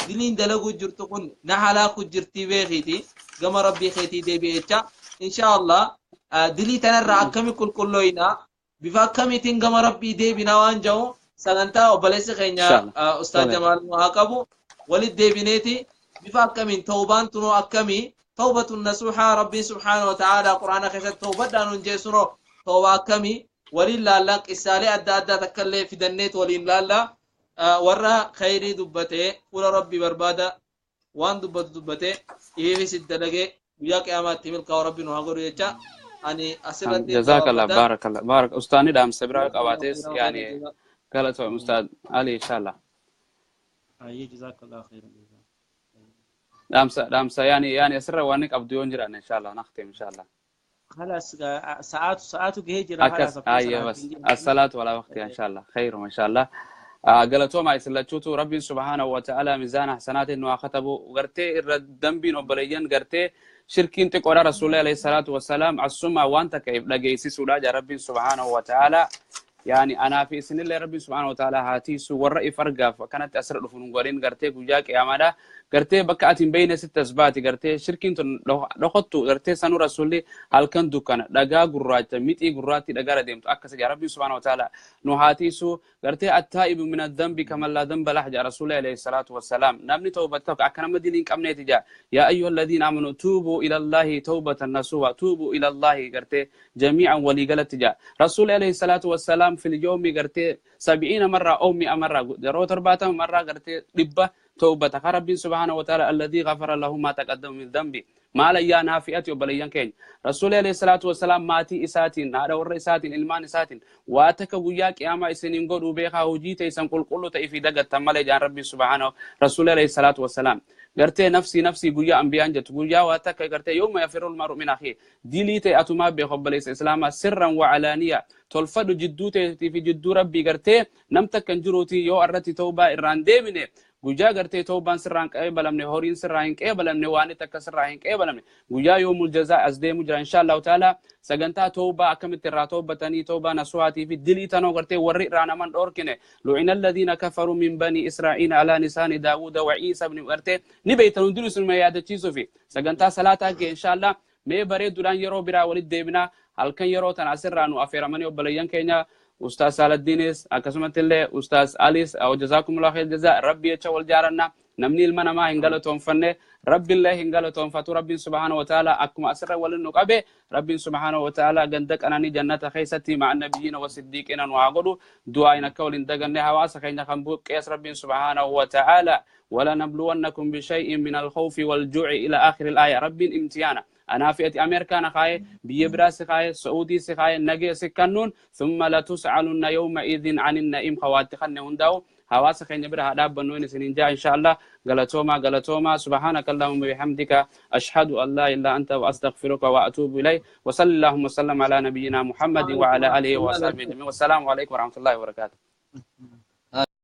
diliin dalaguu jirtu kun na halaaku jirtii beekiiti gama rabbii keetii deebi'echa inshaallah dilii tanarraa akkami qulqullooyna bifa akkamiitiin gama rabbii deebina waan ja'u sagantaa obboleessi keenya ustaad Jamaal haa qabu walit deebineeti bifa akkamiin tawbaan tunoo akkamii tawbatun nasuuhaa rabbii subhaanahu wa ta'aalaa quraana keessatti tawbadhaan hunjeessunoo tawba akkamii waliin laallaa qissaalee adda addaa takkallee fidanneet waliin laallaa warra khayrii dubbatee fuula rabbii barbaada waan dubbatee ifiifis iddalagee guyyaa qiyaamaatti milkaa'u rabbii nu haa godhu jecha ani asirratti jazakallah barakallah barak ustaani dhaamsa biraa qabaates yaani قالت أستاذ علي إن شاء الله. أي جزاك الله خيرا. دامسا يعني أسرع وانك أبدو ينجران إن شاء الله نختم إن شاء الله. خلاص ساعات جهجرة أكس أيوة بس الصلاة ولا وقتها إن شاء الله خير ما شاء الله. قالتوا ما يسلتشوتو ربي سبحانه وتعالى ميزان حسنات إنه أخطبوا وقرتي الدنبين وبليان قرتي شركين تقرأ رسول الله عليه الصلاة والسلام السمع وانت كيف لقيسي سولاج ربي سبحانه وتعالى يعني أنا في سن الله ربي سبحانه وتعالى هاتي سو والرأي فرقة فكانت أسرع لفنقولين قرتي وجاك يا مالا قرتي بكات بين 6 أسبات قرتي شركين لو خطو قرتي سنو رسولي هل كان دكان دقا قرات ميتي قراتي دقا رديم تأكس يا ربي سبحانه وتعالى نهاتي سو قرتي التائب من الذنب كما لا ذنب له يا رسول الله عليه الصلاة والسلام نبني توبتك أكنا مدينين كم نتيجة يا أيها الذين آمنوا توبوا إلى الله توبة نصوحا توبوا إلى الله قرتي جميعا وليقلت جاء رسول الله عليه الصلاة والسلام في اليوم قرتي 70 مرة أو 100 مرة جروت 4 مرة قرتي لبة توبتك ربي سبحانه وتعالى الذي غفر له ما تقدم من ذنبي ما ليا نافئتي وبليان كين رسول الله عليه الصلاة والسلام ماتي إساتين هذا ور إساتين إلمان إساتين واتك وياك يا ما إسنين قدو بيخا وجيت إسان كل تأفي دقت تمالي جان ربي سبحانه رسول الله عليه الصلاة والسلام قرتي نفسي قويا أنبيان جت قويا واتك قرتي يوم يفر المرء من أخيه ديليتي أتما بخبل إسلام سرا وعلانية تلفد جدوتي في جدو ربي قرتي نمتك كنجروتي يو أرتي توبة إراندي منه guyyaa gartee toobaan sirraan qa'ee balamne horiin sirraa hin qa'ee balamne waan takka sirraa hin qa'ee balamne guyyaa yoomul jazaa as deemu jira inshaallahu ta'ala sagantaa toobaa akkamitti irraa toobatanii toobaa nasuhaatii fi dilii tanoo gartee warri irraa naman dhoorkine lu'ina alladhiina kafaruu min banii israa'iila alaa lisaani daawuda wa ciisa ibni gartee ni beeytan hundinuu isinuma yaadachiisuu fi sagantaa salaataa kee inshaallah mee bareedduudhaan yeroo biraa walitti deebinaa halkan yeroo tan asirraa nu affeeramanii obboleeyyan keenya أستاذ سالدينيس أكسمت الله أستاذ أليس أو جزاكم الله خير جزاء ربي يتشول جارنا نمني المنا ما هنقلتهم فنه رب الله هنقلتهم فتو ربي سبحانه وتعالى أكم أسر وللنقابة ربي سبحانه وتعالى قندك أنني جنة خيستي مع النبيين والصديقين وعقلوا دعائنا كول دقنها واسا خينا خنبوك كيس ربي سبحانه وتعالى ولا نبلونكم بشيء من الخوف والجوع إلى آخر الآية ربي امتيانا أنا في أمريكا خاي بيبراس خاي سعودي خاي نجي سكنون ثم لا تسألون يومئذ عن النعيم خوات خن هنداو هواس خين برا هذا بنوين سنين جاء إن شاء الله قالتوما سبحانك اللهم وبحمدك أشهد أن لا إله إلا أنت وأستغفرك وأتوب إليه وصلى اللهم وسلم على نبينا محمد وعلى آله وصحبه أجمعين والسلام عليكم ورحمة الله وبركاته.